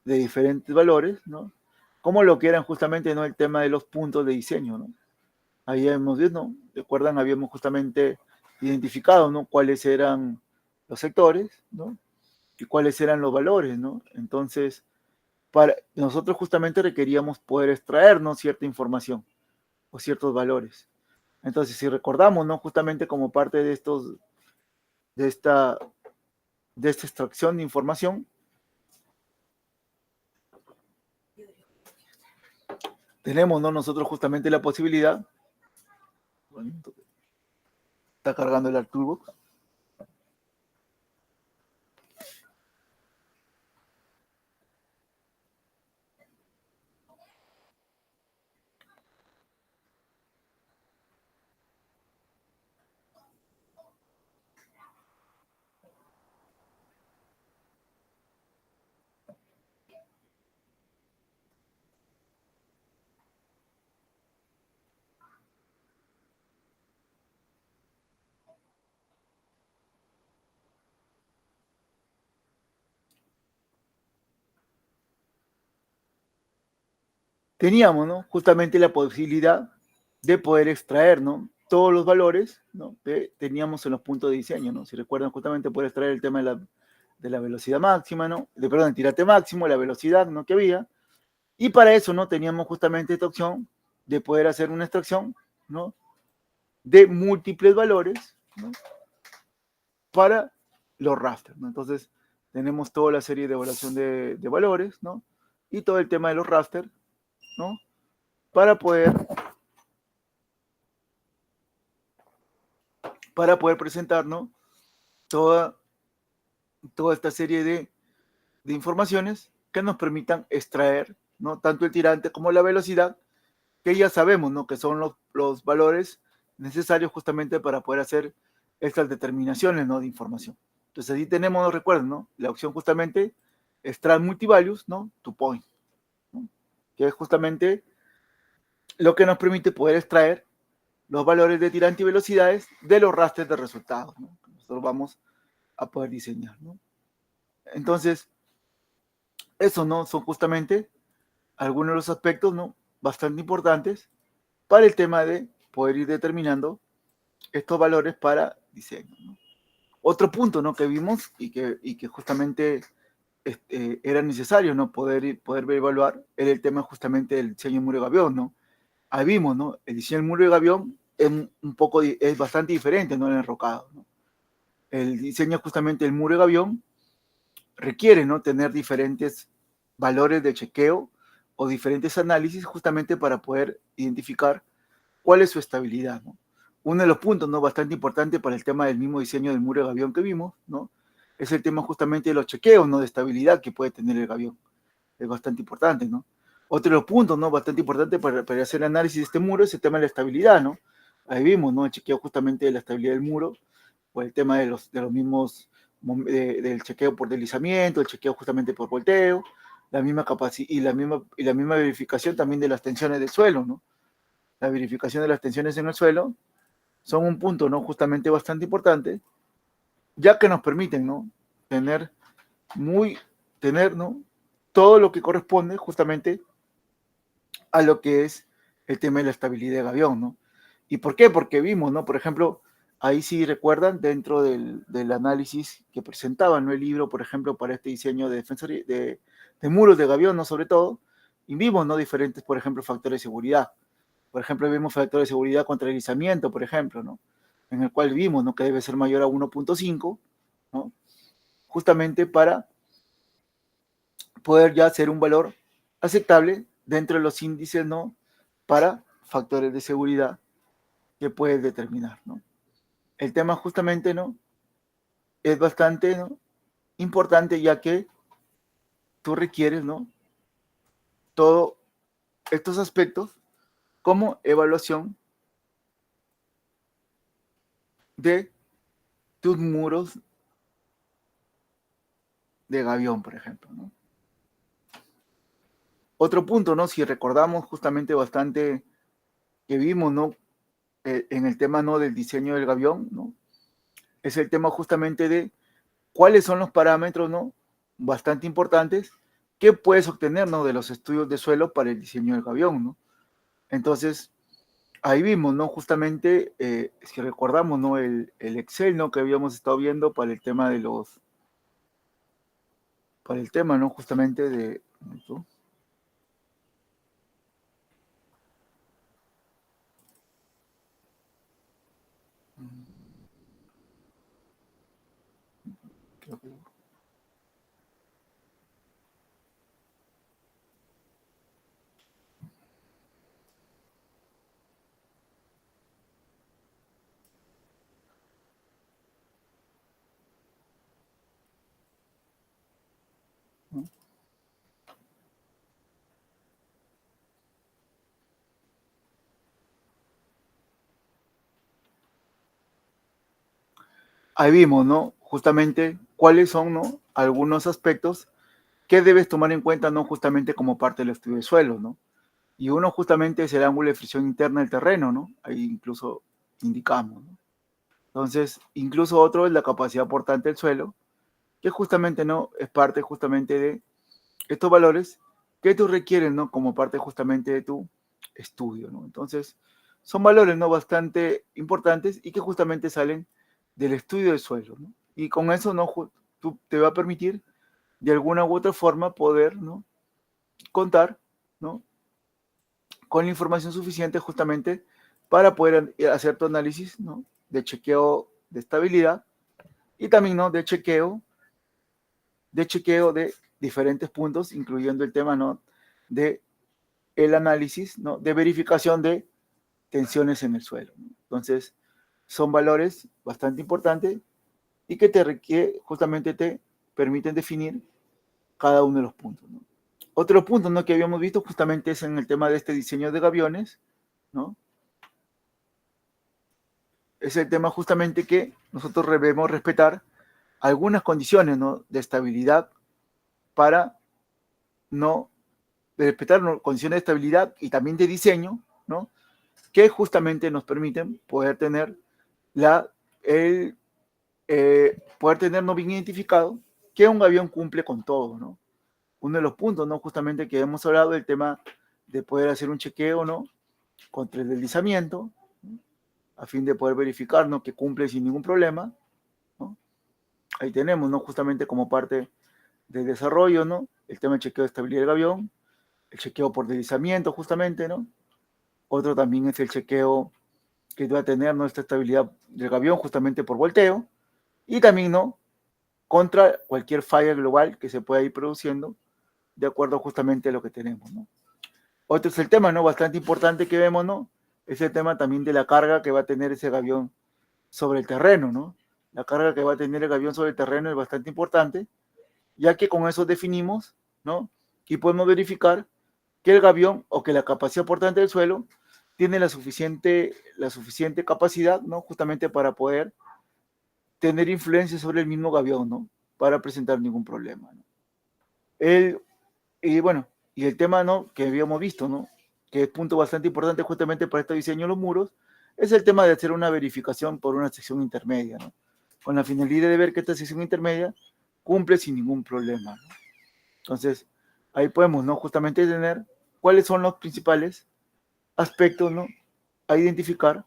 diferentes valores, ¿no? Como lo que eran justamente, ¿no? El tema de los puntos de diseño, ¿no? Ahí hemos visto, ¿no? Recuerdan, habíamos justamente identificado, ¿no? Cuáles eran los sectores, ¿no? Y cuáles eran los valores, ¿no? Entonces, nosotros justamente requeríamos poder extraernos cierta información o ciertos valores. Entonces, si recordamos, ¿no? Justamente como parte de de esta, de esta extracción de información, tenemos, ¿no? Nosotros justamente la posibilidad, bueno, está cargando el Artbook. Teníamos, ¿no? Justamente la posibilidad de poder extraer, ¿no? Todos los valores, ¿no? Que teníamos en los puntos de diseño, ¿no? Si recuerdan, justamente poder extraer el tema de la velocidad máxima, ¿no? Perdón, el tirante máximo, la velocidad, ¿no? Que había. Y para eso, ¿no? Teníamos justamente esta opción de poder hacer una extracción, ¿no? De múltiples valores, ¿no? Para los rasters, ¿no? Entonces, tenemos toda la serie de evaluación de valores, ¿no? Y todo el tema de los rasters, ¿no? Para poder presentarnos toda esta serie de informaciones que nos permitan extraer, ¿no? Tanto el tirante como la velocidad, que ya sabemos, ¿no? Que son los valores necesarios justamente para poder hacer estas determinaciones, ¿no? De información. Entonces, ahí tenemos, ¿no? Recuerden, ¿no? La opción justamente extract multivalues, ¿no? To point, ¿no? Que es justamente lo que nos permite poder extraer los valores de tirante y velocidades de los rastros de resultados, ¿no? Que nosotros vamos a poder diseñar, ¿no? Entonces, eso, ¿no? Son justamente algunos de los aspectos, ¿no? Bastante importantes para el tema de poder ir determinando estos valores para diseño, ¿no? Otro punto, ¿no? Que vimos y que justamente era necesario, ¿no? Poder evaluar era el tema justamente del diseño de muro de gavión, ¿no? Ahí vimos, ¿no? El diseño del muro de gavión es bastante diferente, ¿no? En el enrocado, ¿no? El diseño justamente del muro de gavión requiere, ¿no? Tener diferentes valores de chequeo o diferentes análisis justamente para poder identificar cuál es su estabilidad, ¿no? Uno de los puntos, ¿no? Bastante importante para el tema del mismo diseño del muro de gavión que vimos, ¿no? Es el tema justamente de los chequeos, ¿no? De estabilidad que puede tener el gavión. Es bastante importante, ¿no? Otro de los puntos, ¿no? Bastante importante para hacer el análisis de este muro es el tema de la estabilidad, ¿no? Ahí vimos, ¿no? El chequeo justamente de la estabilidad del muro, o el tema de los mismos, del chequeo por deslizamiento, el chequeo justamente por volteo, la misma capacidad y la misma verificación también de las tensiones del suelo, ¿no? La verificación de las tensiones en el suelo son un punto, ¿no? Justamente bastante importante, ya que nos permiten, ¿no? Tener ¿no? Todo lo que corresponde justamente a lo que es el tema de la estabilidad de gavión, ¿no? ¿Y por qué? Porque vimos, ¿no? Por ejemplo, ahí sí recuerdan, dentro del análisis que presentaba, ¿no? El libro, por ejemplo, para este diseño de defensa de muros de gavión, ¿no? Sobre todo, y vimos, ¿no? Diferentes, por ejemplo, factores de seguridad. Por ejemplo, vimos factores de seguridad contra deslizamiento, por ejemplo, ¿no? En el cual vimos, ¿no? Que debe ser mayor a 1.5, ¿no? Justamente para poder ya ser un valor aceptable dentro de los índices, ¿no? Para factores de seguridad que puedes determinar, ¿no? El tema justamente, ¿no? Es bastante, ¿no? Importante, ya que tú requieres, ¿no? Todos estos aspectos como evaluación de tus muros de gavión, por ejemplo, ¿no? Otro punto, ¿no? Si recordamos justamente bastante que vimos, ¿no? En el tema, ¿no? Del diseño del gavión, ¿no? Es el tema justamente de cuáles son los parámetros, ¿no? Bastante importantes que puedes obtener, ¿no? De los estudios de suelo para el diseño del gavión, ¿no? Entonces, ahí vimos, ¿no? Justamente, si recordamos, ¿no? El Excel, ¿no? Que habíamos estado viendo para el tema de los, para el tema, ¿no? Justamente de, ¿no? Creo que- ¿no? Ahí vimos, ¿no? Justamente cuáles son, ¿no? Algunos aspectos que debes tomar en cuenta, ¿no? Justamente como parte del estudio de suelo, ¿no? Y uno justamente es el ángulo de fricción interna del terreno, ¿no? Ahí incluso indicamos, ¿no? Entonces, incluso otro es la capacidad portante del suelo, que justamente, ¿no? Es parte justamente de estos valores que tú requieres, ¿no? Como parte justamente de tu estudio, ¿no? Entonces, son valores, ¿no? Bastante importantes y que justamente salen del estudio del suelo, ¿no? Y con eso, ¿no? Tú te va a permitir de alguna u otra forma poder, ¿no? Contar, ¿no? Con la información suficiente justamente para poder hacer tu análisis, ¿no? De chequeo de estabilidad y también, ¿no? De chequeo de diferentes puntos, incluyendo el tema, ¿no? De el análisis, ¿no? De verificación de tensiones en el suelo, ¿no? Entonces, son valores bastante importantes y que justamente te permiten definir cada uno de los puntos, ¿no? Otro punto, ¿no? Que habíamos visto justamente es en el tema de este diseño de gaviones, ¿no? Es el tema justamente que nosotros debemos respetar algunas condiciones, ¿no? De estabilidad para no de respetar, ¿no? Condiciones de estabilidad y también de diseño, ¿no? Que justamente nos permiten poder tener el poder tener no bien identificado que un avión cumple con todo, ¿no? Uno de los puntos, ¿no? Justamente que hemos hablado del tema de poder hacer un chequeo, ¿no? Contra el deslizamiento, ¿no? A fin de poder verificar, ¿no? Que cumple sin ningún problema, ¿no? Ahí tenemos, ¿no? Justamente como parte del desarrollo, ¿no? El tema del chequeo de estabilidad del avión, el chequeo por deslizamiento, justamente, ¿no? Otro también es el chequeo que va a tener nuestra estabilidad del avión justamente por volteo y también, ¿no? Contra cualquier falla global que se pueda ir produciendo de acuerdo justamente a lo que tenemos, ¿no? Otro es el tema, ¿no? Bastante importante que vemos, ¿no? Es el tema también de la carga que va a tener ese avión sobre el terreno, ¿no? La carga que va a tener el avión sobre el terreno es bastante importante, ya que con eso definimos, ¿no? Y podemos verificar que el gavión o que la capacidad portante del suelo tiene la suficiente capacidad, ¿no? Justamente para poder tener influencia sobre el mismo gavión, ¿no? Para presentar ningún problema, ¿no? El, y bueno, y el tema, ¿no? Que habíamos visto, ¿no? Que es punto bastante importante justamente para este diseño de los muros, es el tema de hacer una verificación por una sección intermedia, ¿no? Con la finalidad de ver que esta sección intermedia cumple sin ningún problema, ¿no? Entonces, ahí podemos, ¿no? Justamente tener cuáles son los principales aspectos, ¿no? A identificar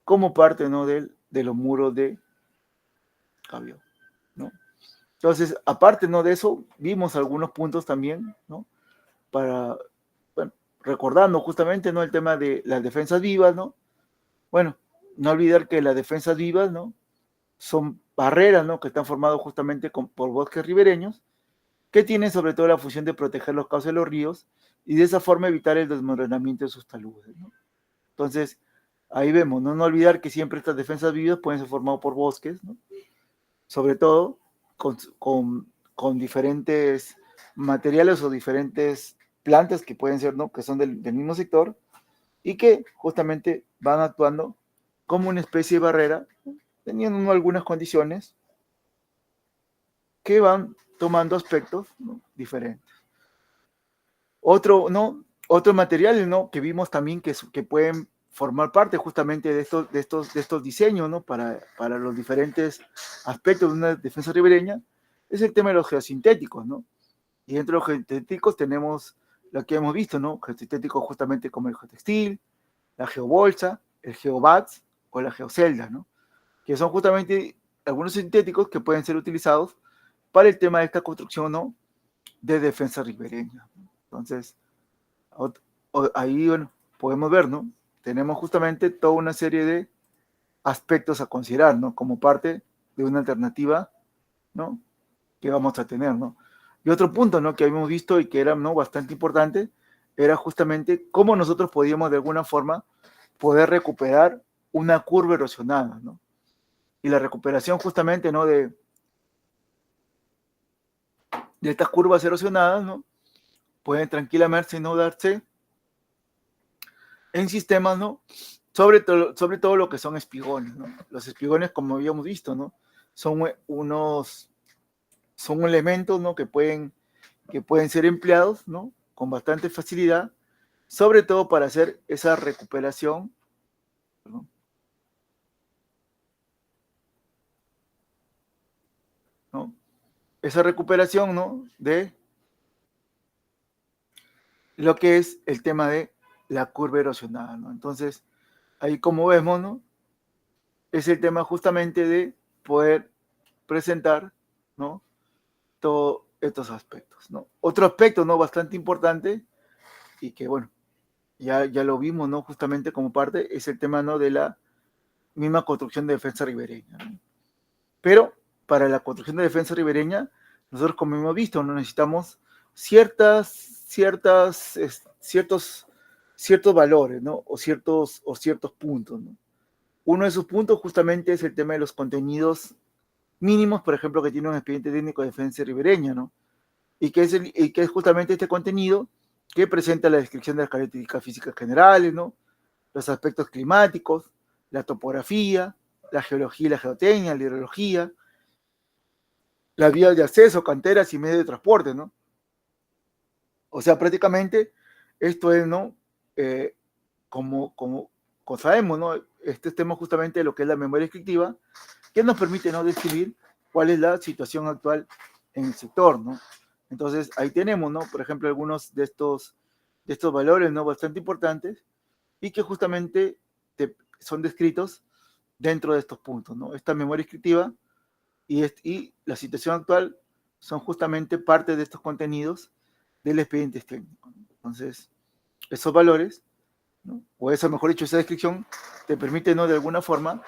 como parte, ¿no? De los muros de cabio, ¿no? Entonces, aparte, ¿no? De eso, vimos algunos puntos también, ¿no? Para, bueno, recordando justamente, ¿no? El tema de las defensas vivas, ¿no? Bueno, no olvidar que las defensas vivas, ¿no? Son barreras, ¿no? Que están formadas justamente por bosques ribereños, que tienen sobre todo la función de proteger los cauces de los ríos y de esa forma evitar el desmoronamiento de sus taludes, ¿no? Entonces, ahí vemos, ¿no? No olvidar que siempre estas defensas vivas pueden ser formadas por bosques, ¿no? Sobre todo con diferentes materiales o diferentes plantas que pueden ser, ¿no? Que son del mismo sector y que justamente van actuando como una especie de barrera, teniendo, ¿no? Algunas condiciones que van tomando aspectos, ¿no? Diferentes. Otro, ¿no? Otros materiales, ¿no? Que vimos también que pueden formar parte justamente de estos diseños, ¿no? Para los diferentes aspectos de una defensa ribereña, es el tema de los geosintéticos, ¿no? Y dentro de los geosintéticos tenemos lo que hemos visto, ¿no? Geosintéticos justamente como el geotextil, la geobolsa, el geobats o la geocelda, ¿no? Que son justamente algunos sintéticos que pueden ser utilizados para el tema de esta construcción, ¿no? De defensa ribereña. Entonces, ahí, bueno, podemos ver, ¿no? Tenemos justamente toda una serie de aspectos a considerar, ¿no? Como parte de una alternativa, ¿no? Que vamos a tener, ¿no? Y otro punto, ¿no? Que habíamos visto y que era, ¿no? Bastante importante, era justamente cómo nosotros podíamos de alguna forma poder recuperar una curva erosionada, ¿no? Y la recuperación justamente, ¿no? De estas curvas erosionadas, ¿no? Pueden tranquilamente no darse en sistemas, ¿no? Sobre todo lo que son espigones, ¿no? Los espigones, como habíamos visto, ¿no? Son elementos, ¿no? Que pueden ser empleados, ¿no? Con bastante facilidad, sobre todo para hacer esa recuperación, ¿no? Esa recuperación, ¿no? De lo que es el tema de la curva erosionada, ¿no? Entonces, ahí como vemos, ¿no? Es el tema justamente de poder presentar, ¿no? Todos estos aspectos, ¿no? Otro aspecto, ¿no? Bastante importante y que, bueno, ya lo vimos, ¿no? Justamente como parte, es el tema, ¿no? De la misma construcción de defensa ribereña, ¿no? Pero para la construcción de defensa ribereña, nosotros, como hemos visto, no necesitamos ciertos valores, ¿no? O ciertos puntos, ¿no? Uno de esos puntos justamente es el tema de los contenidos mínimos, por ejemplo, que tiene un expediente técnico de defensa ribereña, ¿no? Y que es justamente este contenido que presenta la descripción de las características físicas generales, ¿no? Los aspectos climáticos, la topografía, la geología y la geotecnia, la hidrología, las vías de acceso, canteras y medios de transporte, ¿no? O sea, prácticamente esto es, ¿no? Como sabemos, ¿no? Este tema justamente de lo que es la memoria descriptiva, que nos permite, ¿no? Describir cuál es la situación actual en el sector, ¿no? Entonces, ahí tenemos, ¿no? Por ejemplo, algunos de estos valores, ¿no? Bastante importantes y que justamente son descritos dentro de estos puntos, ¿no? Esta memoria descriptiva y la situación actual son justamente parte de estos contenidos del expediente técnico, ¿no? Entonces, esos valores, ¿no? O eso, mejor dicho, esa descripción te permite, ¿no? De alguna forma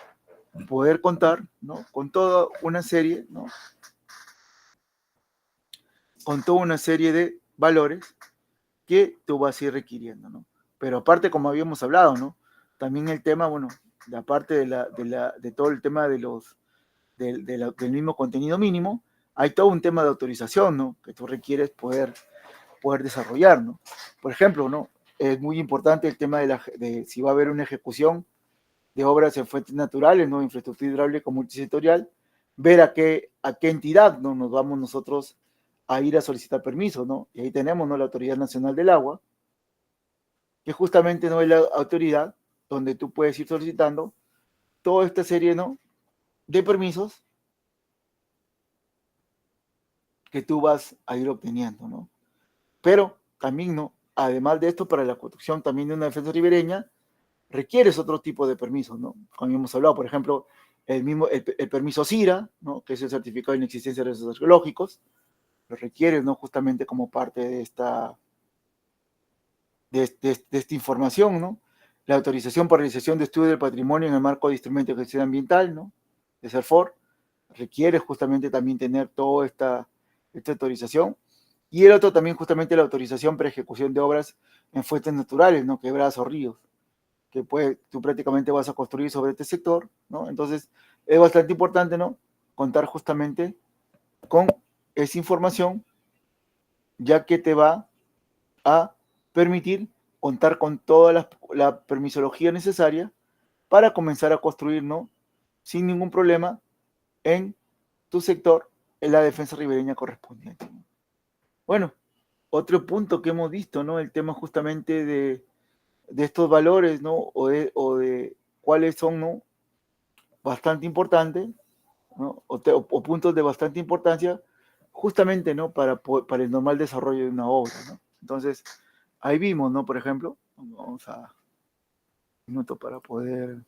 poder contar, ¿no? Con toda una serie, ¿no? Con toda una serie de valores que tú vas a ir requiriendo, ¿no? Pero aparte, como habíamos hablado, ¿no? También el tema, bueno, de aparte de todo el tema del mismo contenido mínimo, hay todo un tema de autorización, ¿no? Que tú requieres poder desarrollar, ¿no? Por ejemplo, ¿no? Es muy importante el tema de si va a haber una ejecución de obras en fuentes naturales, ¿no? Infraestructura hidráulica multisectorial, ver a qué entidad, ¿no? Nos vamos nosotros a ir a solicitar permiso, ¿no? Y ahí tenemos, ¿no? La Autoridad Nacional del Agua, que justamente no es la autoridad donde tú puedes ir solicitando toda esta serie, ¿no? De permisos que tú vas a ir obteniendo, ¿no? Pero también, ¿no? Además de esto, para la construcción también de una defensa ribereña, requieres otro tipo de permisos, ¿no? Como hemos hablado, por ejemplo, el permiso CIRA, ¿no? Que es el certificado de inexistencia de recursos arqueológicos, lo requieres, ¿no? Justamente como parte de esta información, ¿no? La autorización para realización de estudio del patrimonio en el marco de instrumentos de gestión ambiental, ¿no? De CERFOR, requiere justamente también tener toda esta autorización. Y el otro también justamente la autorización para ejecución de obras en fuentes naturales, ¿no? Quebradas o ríos, que tú prácticamente vas a construir sobre este sector, ¿no? Entonces, es bastante importante, ¿no? Contar justamente con esa información, ya que te va a permitir contar con toda la permisología necesaria para comenzar a construir, ¿no? Sin ningún problema en tu sector, en la defensa ribereña correspondiente, ¿no? Bueno, otro punto que hemos visto, ¿no? El tema justamente de de estos valores, ¿no? O de cuáles son, ¿no? Bastante importantes, ¿no? O puntos de bastante importancia, justamente, ¿no? Para el normal desarrollo de una obra, ¿no? Entonces, ahí vimos, ¿no? Por ejemplo, vamos a un minuto para poder...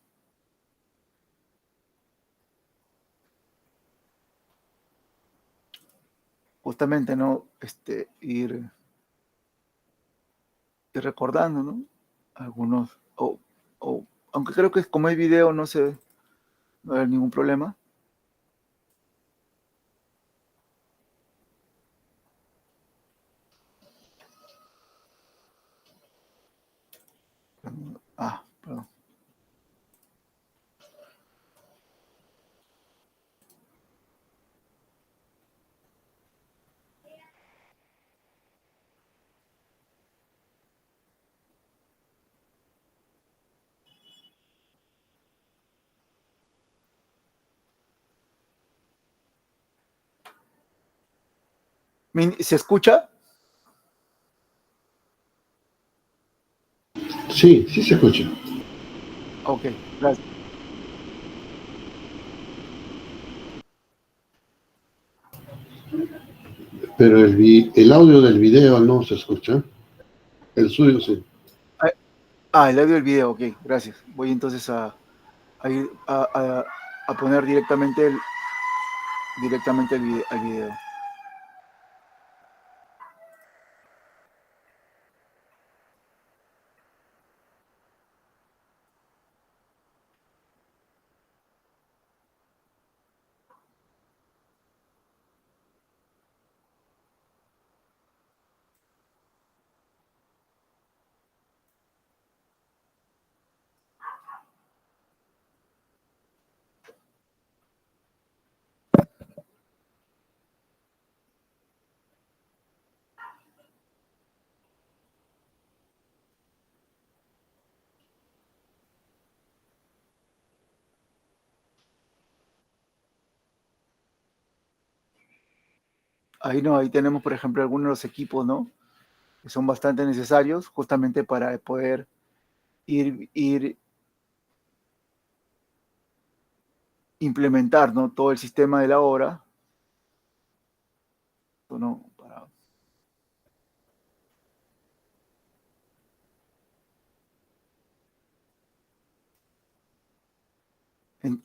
Justamente, ¿no? Ir recordando, ¿no? Algunos, aunque creo que como es video no se, no va a haber ningún problema. Perdón. ¿Se escucha? Sí, sí se escucha. Ok, gracias. Pero el audio del video no se escucha. El suyo sí. El audio del video, ok, gracias. Voy entonces a ir a poner directamente al video. Ahí tenemos, por ejemplo, algunos de los equipos, ¿no? Que son bastante necesarios justamente para poder ir implementar, ¿no? Todo el sistema de la obra, ¿no?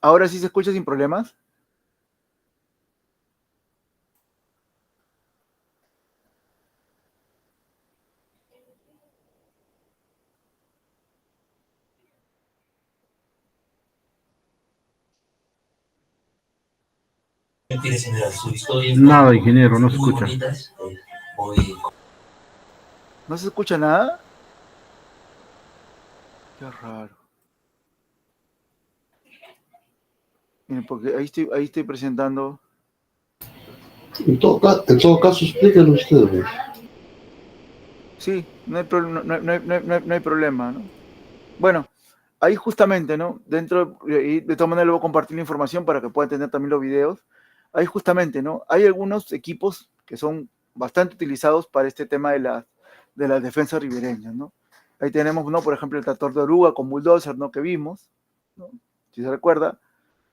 ¿Ahora sí se escucha sin problemas? Nada, ingeniero, no se escucha. ¿No se escucha nada? Qué raro. Miren, porque ahí estoy presentando. En todo caso, explíquenlo ustedes. Sí, no hay problema, ¿no? Bueno, ahí justamente, ¿no? Y de todas maneras, luego compartir la información para que puedan tener también los videos. Ahí justamente, ¿no? Hay algunos equipos que son bastante utilizados para este tema de las defensas ribereñas, ¿no? Ahí tenemos, ¿no? Por ejemplo, el tractor de oruga con bulldozer, ¿no? Que vimos, ¿no? Si se recuerda.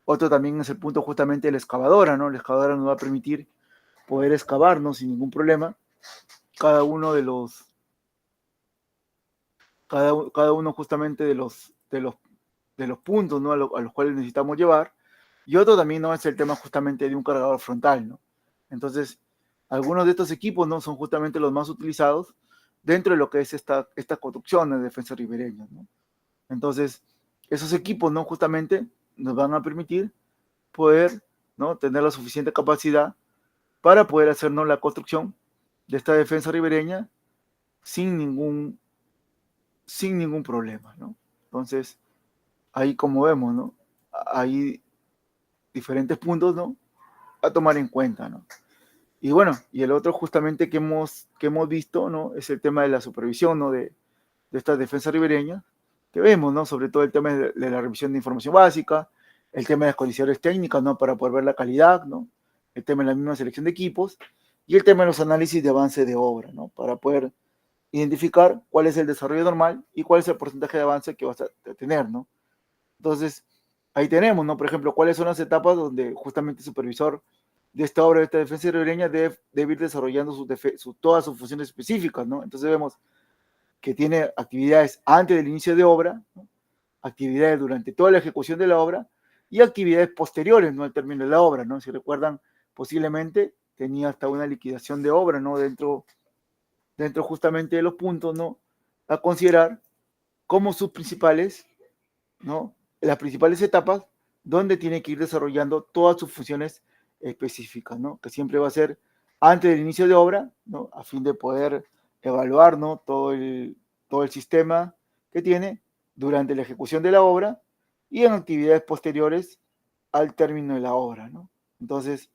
Otro también es el punto justamente de la excavadora, ¿no? La excavadora nos va a permitir poder excavar, ¿no? Sin ningún problema. Cada uno justamente de los puntos, ¿no? a los cuales necesitamos llevar. Y otro también, ¿no? Es el tema justamente de un cargador frontal, ¿no? Entonces, algunos de estos equipos, ¿no? Son justamente los más utilizados dentro de lo que es esta construcción de defensa ribereña, ¿no? Entonces, esos equipos, ¿no? Justamente nos van a permitir poder, ¿no? Tener la suficiente capacidad para poder hacernos la construcción de esta defensa ribereña sin ningún problema, ¿no? Entonces, ahí como vemos, ¿no? Hay diferentes puntos, ¿no? A tomar en cuenta, ¿no? Y bueno, y el otro justamente que hemos visto, ¿no? Es el tema de la supervisión, ¿no? De esta defensa ribereña, que vemos, ¿no? Sobre todo el tema de la revisión de información básica, el tema de las condiciones técnicas, ¿no? Para poder ver la calidad, ¿no? El tema de la misma selección de equipos y el tema de los análisis de avance de obra, ¿no? Para poder identificar cuál es el desarrollo normal y cuál es el porcentaje de avance que vas a tener, ¿no? Entonces, ahí tenemos, ¿no? Por ejemplo, cuáles son las etapas donde justamente el supervisor de esta obra, de esta defensa ribereña, debe ir desarrollando todas sus funciones específicas, ¿no? Entonces vemos que tiene actividades antes del inicio de obra, ¿no? Actividades durante toda la ejecución de la obra y actividades posteriores, ¿no? Al término de la obra, ¿no? Si recuerdan, posiblemente tenía hasta una liquidación de obra, ¿no? Dentro justamente de los puntos, ¿no? A considerar como sus principales, ¿no? Las principales etapas donde tiene que ir desarrollando todas sus funciones específicas, ¿no? Que siempre va a ser antes del inicio de obra, ¿no? A fin de poder evaluar, ¿no? Todo el sistema que tiene durante la ejecución de la obra y en actividades posteriores al término de la obra, ¿no? Entonces,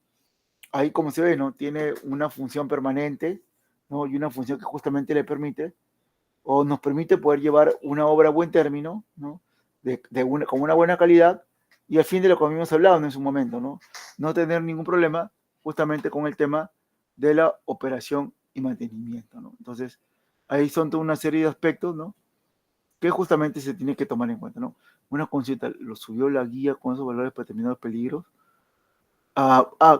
ahí como se ve, ¿no? Tiene una función permanente, ¿no? Y una función que justamente le permite o nos permite poder llevar una obra a buen término, ¿no? Con una buena calidad y al fin de lo que habíamos hablado en su momento, ¿no? No tener ningún problema justamente con el tema de la operación y mantenimiento, ¿no? Entonces, ahí son toda una serie de aspectos, ¿no? Que justamente se tiene que tomar en cuenta, ¿no? Una consulta, ¿lo subió la guía con esos valores para determinados peligros?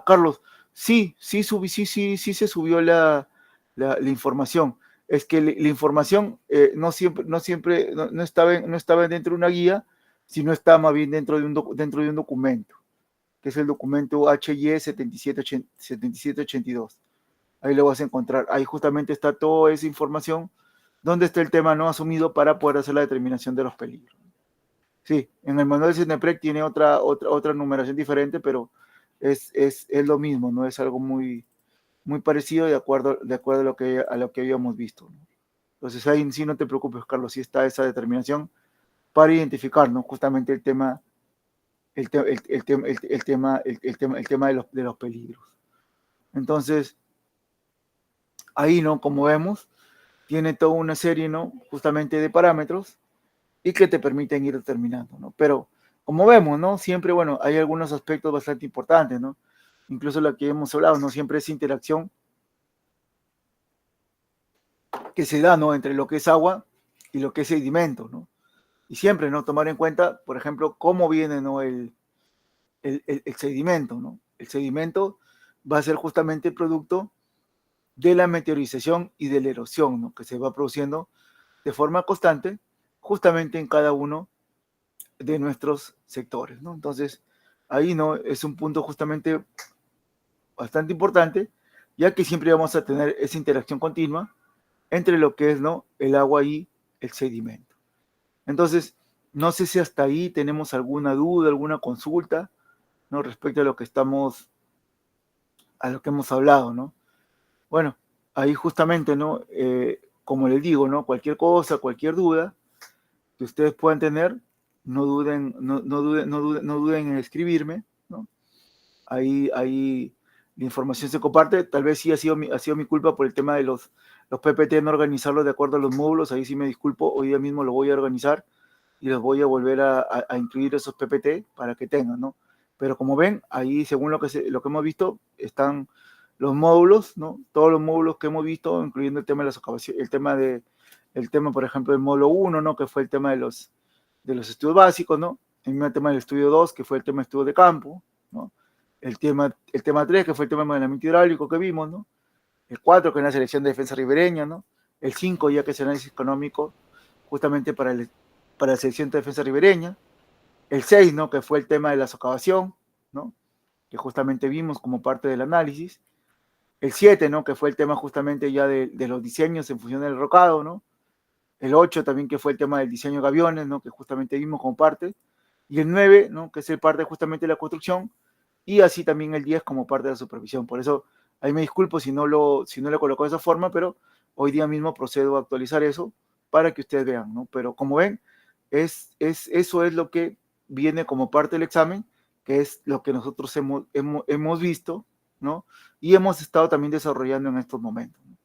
Carlos, sí se subió la información. Es que la información no estaba dentro de una guía, sino estaba más bien dentro de un documento, que es el documento HY 7782. Ahí lo vas a encontrar. Ahí justamente está toda esa información donde está el tema no asumido para poder hacer la determinación de los peligros. Sí, en el manual de CENEPREC tiene otra numeración diferente, pero es lo mismo, ¿no? Es algo muy, muy parecido de acuerdo a lo que habíamos visto, ¿no? Entonces ahí sí no te preocupes, Carlos, sí está esa determinación para identificar, ¿no? Justamente el tema de los peligros. Entonces, ahí, ¿no? Como vemos, tiene toda una serie, ¿no? Justamente de parámetros y que te permiten ir determinando, ¿no? Pero como vemos, ¿no? Siempre, bueno, hay algunos aspectos bastante importantes, ¿no? Incluso lo que hemos hablado, ¿no? Siempre esa interacción que se da, ¿no? Entre lo que es agua y lo que es sedimento, ¿no? Y siempre, ¿no? Tomar en cuenta, por ejemplo, cómo viene, ¿no? El sedimento, ¿no? El sedimento va a ser justamente producto de la meteorización y de la erosión, ¿no? Que se va produciendo de forma constante justamente en cada uno de nuestros sectores, ¿no? Entonces, ahí, ¿no? Es un punto justamente bastante importante, ya que siempre vamos a tener esa interacción continua entre lo que es, ¿no? El agua y el sedimento. Entonces, no sé si hasta ahí tenemos alguna duda, alguna consulta, ¿no? Respecto a lo que hemos hablado, ¿no? Bueno, ahí justamente, ¿no? Como les digo, ¿no? Cualquier cosa, cualquier duda que ustedes puedan tener, no duden en escribirme, ¿no? Ahí la información se comparte. Tal vez sí ha sido mi culpa por el tema de los PPT, no organizarlos de acuerdo a los módulos. Ahí sí me disculpo. Hoy día mismo lo voy a organizar y los voy a volver a incluir esos PPT para que tengan, ¿no? Pero como ven, ahí según lo que hemos visto, están los módulos, ¿no? Todos los módulos que hemos visto, incluyendo el tema de la socavación, el tema, por ejemplo, del módulo 1, ¿no? Que fue el tema de los estudios básicos, ¿no? El mismo tema del estudio 2, que fue el tema de estudios de campo, ¿no? El tema 3, que fue el tema de modelamiento hidráulico que vimos, ¿no? El 4, que es la selección de defensa ribereña, ¿no? El 5, ya que es el análisis económico, justamente para la selección de defensa ribereña. El 6, ¿no? Que fue el tema de la socavación, ¿no? Que justamente vimos como parte del análisis. El 7, ¿no? Que fue el tema justamente ya de los diseños en función del rocado, ¿no? El 8 también, que fue el tema del diseño de aviones, ¿no? Que justamente vimos como parte. Y el 9, ¿no? Que es el parte justamente de la construcción. Y así también el 10 como parte de la supervisión. Por eso, ahí me disculpo si no lo colocó de esa forma, pero hoy día mismo procedo a actualizar eso para que ustedes vean, ¿no? Pero como ven, eso es lo que viene como parte del examen, que es lo que nosotros hemos visto, ¿no? Y hemos estado también desarrollando en estos momentos, ¿no?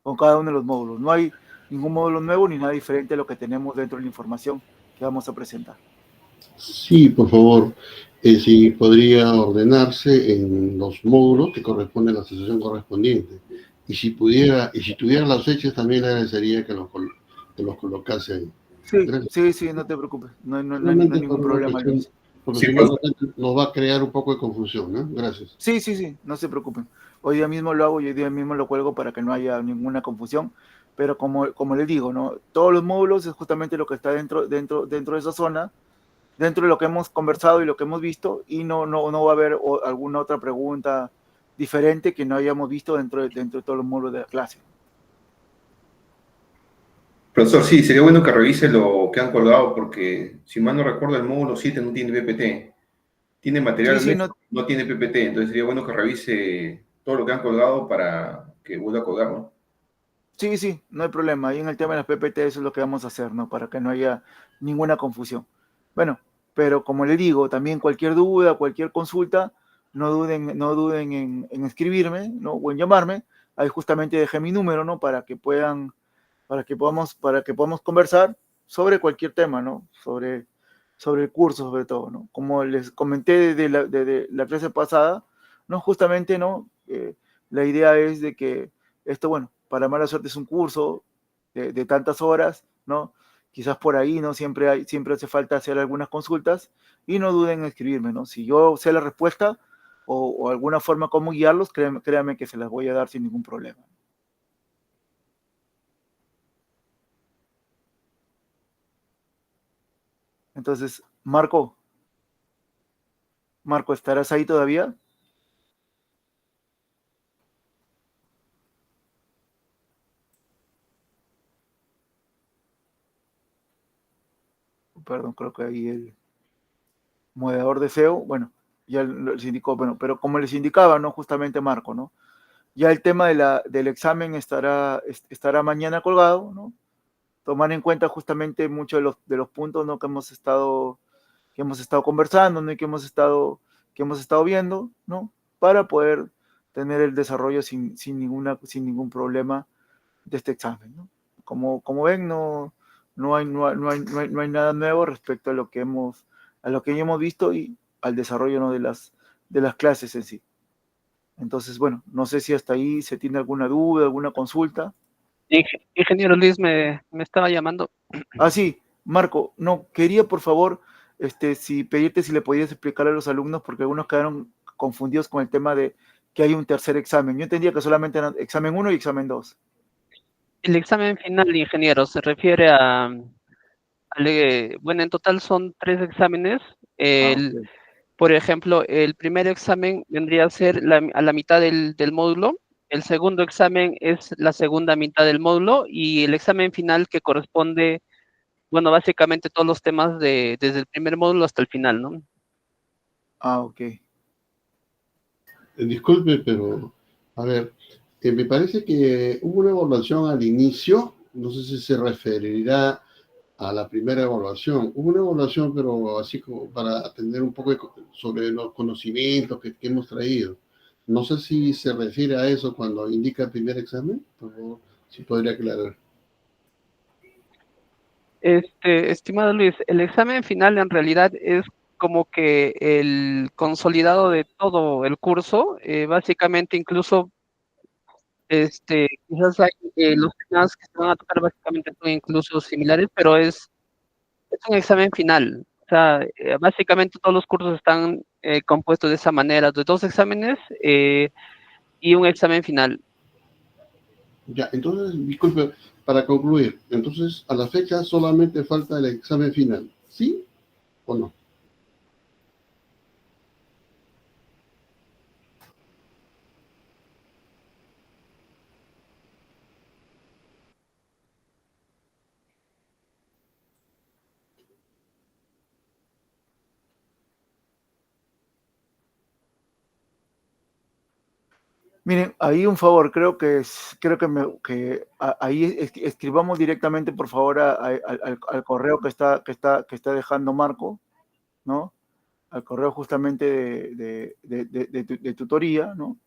Con cada uno de los módulos. No hay ningún módulo nuevo ni nada diferente a lo que tenemos dentro de la información que vamos a presentar. Sí, por favor, si podría ordenarse en los módulos que corresponden a la asociación correspondiente Y si tuviera las fechas, también le agradecería que los colocase ahí. Sí, no te preocupes. No hay Solamente ningún por una problema, cuestión, Luis. porque Sí, si no, pues. de repente nos va a crear un poco de confusión, ¿no? Gracias. Sí, no se preocupen. Hoy día mismo lo hago y hoy día mismo lo cuelgo para que no haya ninguna confusión. Pero como les digo, ¿no? Todos los módulos es justamente lo que está dentro de esa zona, dentro de lo que hemos conversado y lo que hemos visto, y no va a haber alguna otra pregunta diferente que no hayamos visto dentro de todos los módulos de la clase. Profesor, sí, sería bueno que revise lo que han colgado porque, si mal no recuerdo, el módulo 7 no tiene PPT. Tiene material Sí, nuestro, no tiene PPT, entonces sería bueno que revise todo lo que han colgado para que vuelva a colgar, ¿no? sí, no hay problema. Ahí en el tema de las PPT eso es lo que vamos a hacer, ¿no? Para que no haya ninguna confusión. Bueno, pero como le digo, también cualquier duda, cualquier consulta, no duden en escribirme, ¿no? O en llamarme. Ahí justamente dejé mi número, ¿no? Para que podamos conversar sobre cualquier tema, ¿no? Sobre el curso, sobre todo, ¿no? Como les comenté de la clase pasada, ¿no? Justamente, ¿no? La idea es de que esto, bueno, para mala suerte es un curso de tantas horas, ¿no? Quizás por ahí, ¿no? Siempre hace falta hacer algunas consultas y no duden en escribirme, ¿no? Si yo sé la respuesta o alguna forma como guiarlos, créanme que se las voy a dar sin ningún problema. Entonces, Marco, ¿estarás ahí todavía? Perdón, creo que ahí el moderador de SEO, bueno, ya les indicó, bueno, pero como les indicaba, ¿no? Justamente Marco, ¿no? Ya el tema del examen estará mañana colgado, ¿no? Tomar en cuenta justamente muchos de los puntos, ¿no? que hemos estado conversando, ¿no? Y que hemos estado viendo, ¿no? Para poder tener el desarrollo sin ningún problema de este examen, ¿no? Como ven, no hay nada nuevo respecto a lo que ya hemos visto y al desarrollo, ¿no? de las clases en sí. Entonces, bueno, no sé si hasta ahí se tiene alguna duda, alguna consulta. Ingeniero Luis me estaba llamando. Sí, Marco, no, quería por favor, pedirte si le podías explicar a los alumnos, porque algunos quedaron confundidos con el tema de que hay un tercer examen. Yo entendía que solamente eran examen 1 y examen 2. El examen final, ingeniero, se refiere bueno, en total son 3 exámenes. Ok. Por ejemplo, el primer examen vendría a ser a la mitad del módulo, el segundo examen es la segunda mitad del módulo y el examen final que corresponde, bueno, básicamente todos los temas desde el primer módulo hasta el final, ¿no? Ok. Disculpe, pero, a ver, me parece que hubo una evaluación al inicio, no sé si se referirá a la primera evaluación. Hubo una evaluación, pero así como para atender un poco sobre los conocimientos que hemos traído. No sé si se refiere a eso cuando indica el primer examen, por favor, si podría aclarar. Estimado Luis, el examen final en realidad es como que el consolidado de todo el curso, básicamente incluso quizás hay los temas que se van a tocar básicamente son incluso similares, pero es un examen final. O sea, básicamente todos los cursos están compuestos de esa manera, de 2 exámenes y un examen final. Ya, entonces, disculpe, para concluir, entonces a la fecha solamente falta el examen final, ¿sí o no? Miren, ahí un favor, ahí escribamos directamente, por favor, al correo que está dejando Marco, ¿no? Al correo justamente de tutoría, ¿no?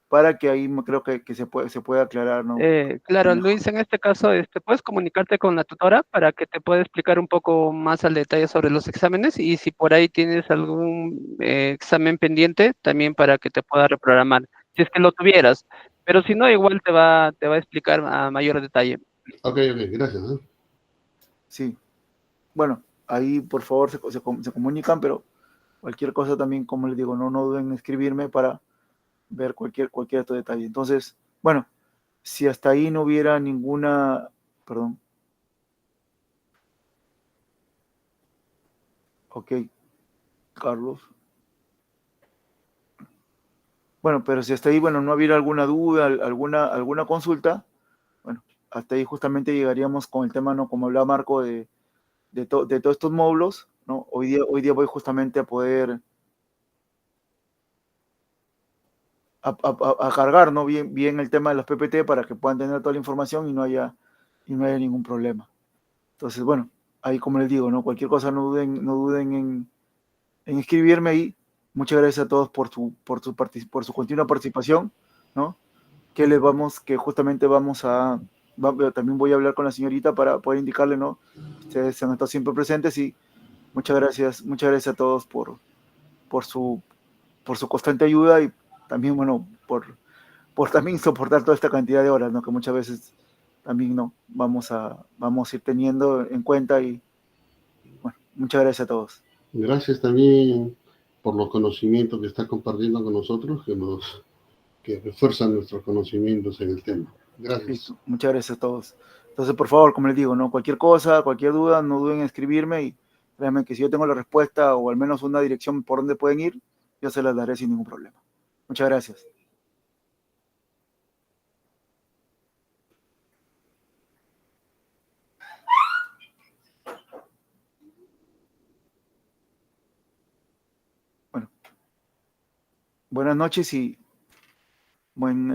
Para que ahí creo que se puede aclarar, ¿no? Claro, Mejor. Luis, en este caso, puedes comunicarte con la tutora para que te pueda explicar un poco más al detalle sobre los exámenes y si por ahí tienes algún examen pendiente, también para que te pueda reprogramar, si es que lo tuvieras. Pero si no, igual te va a explicar a mayor detalle. Ok, gracias. Sí. Bueno, ahí por favor se comunican, pero cualquier cosa también, como les digo, no duden en escribirme para ver cualquier otro detalle. Entonces, bueno, si hasta ahí no hubiera ninguna, perdón, ok, Carlos. Bueno, pero si hasta ahí, bueno, no hubiera alguna duda, alguna consulta, bueno, hasta ahí justamente llegaríamos con el tema, ¿no? Como hablaba Marco, de todos estos módulos, ¿no? Hoy día voy justamente a poder a cargar, ¿no? Bien el tema de los PPT para que puedan tener toda la información y no haya ningún problema. Entonces, bueno, ahí como les digo, ¿no? Cualquier cosa no duden en escribirme ahí. Muchas gracias a todos por su continua participación, ¿no? Que justamente también voy a hablar con la señorita para poder indicarle, ¿no? Ustedes han estado siempre presentes y muchas gracias a todos por su, por su constante ayuda y también, bueno, por también soportar toda esta cantidad de horas, ¿no? Que muchas veces también, ¿no? Vamos a ir teniendo en cuenta y, bueno, muchas gracias a todos. Gracias también por los conocimientos que está compartiendo con nosotros, que refuerzan nuestros conocimientos en el tema. Gracias. Listo, muchas gracias a todos. Entonces, por favor, como les digo, ¿no? Cualquier cosa, cualquier duda, no duden en escribirme y créanme que si yo tengo la respuesta o al menos una dirección por donde pueden ir, yo se las daré sin ningún problema. Muchas gracias. Bueno, buenas noches y buen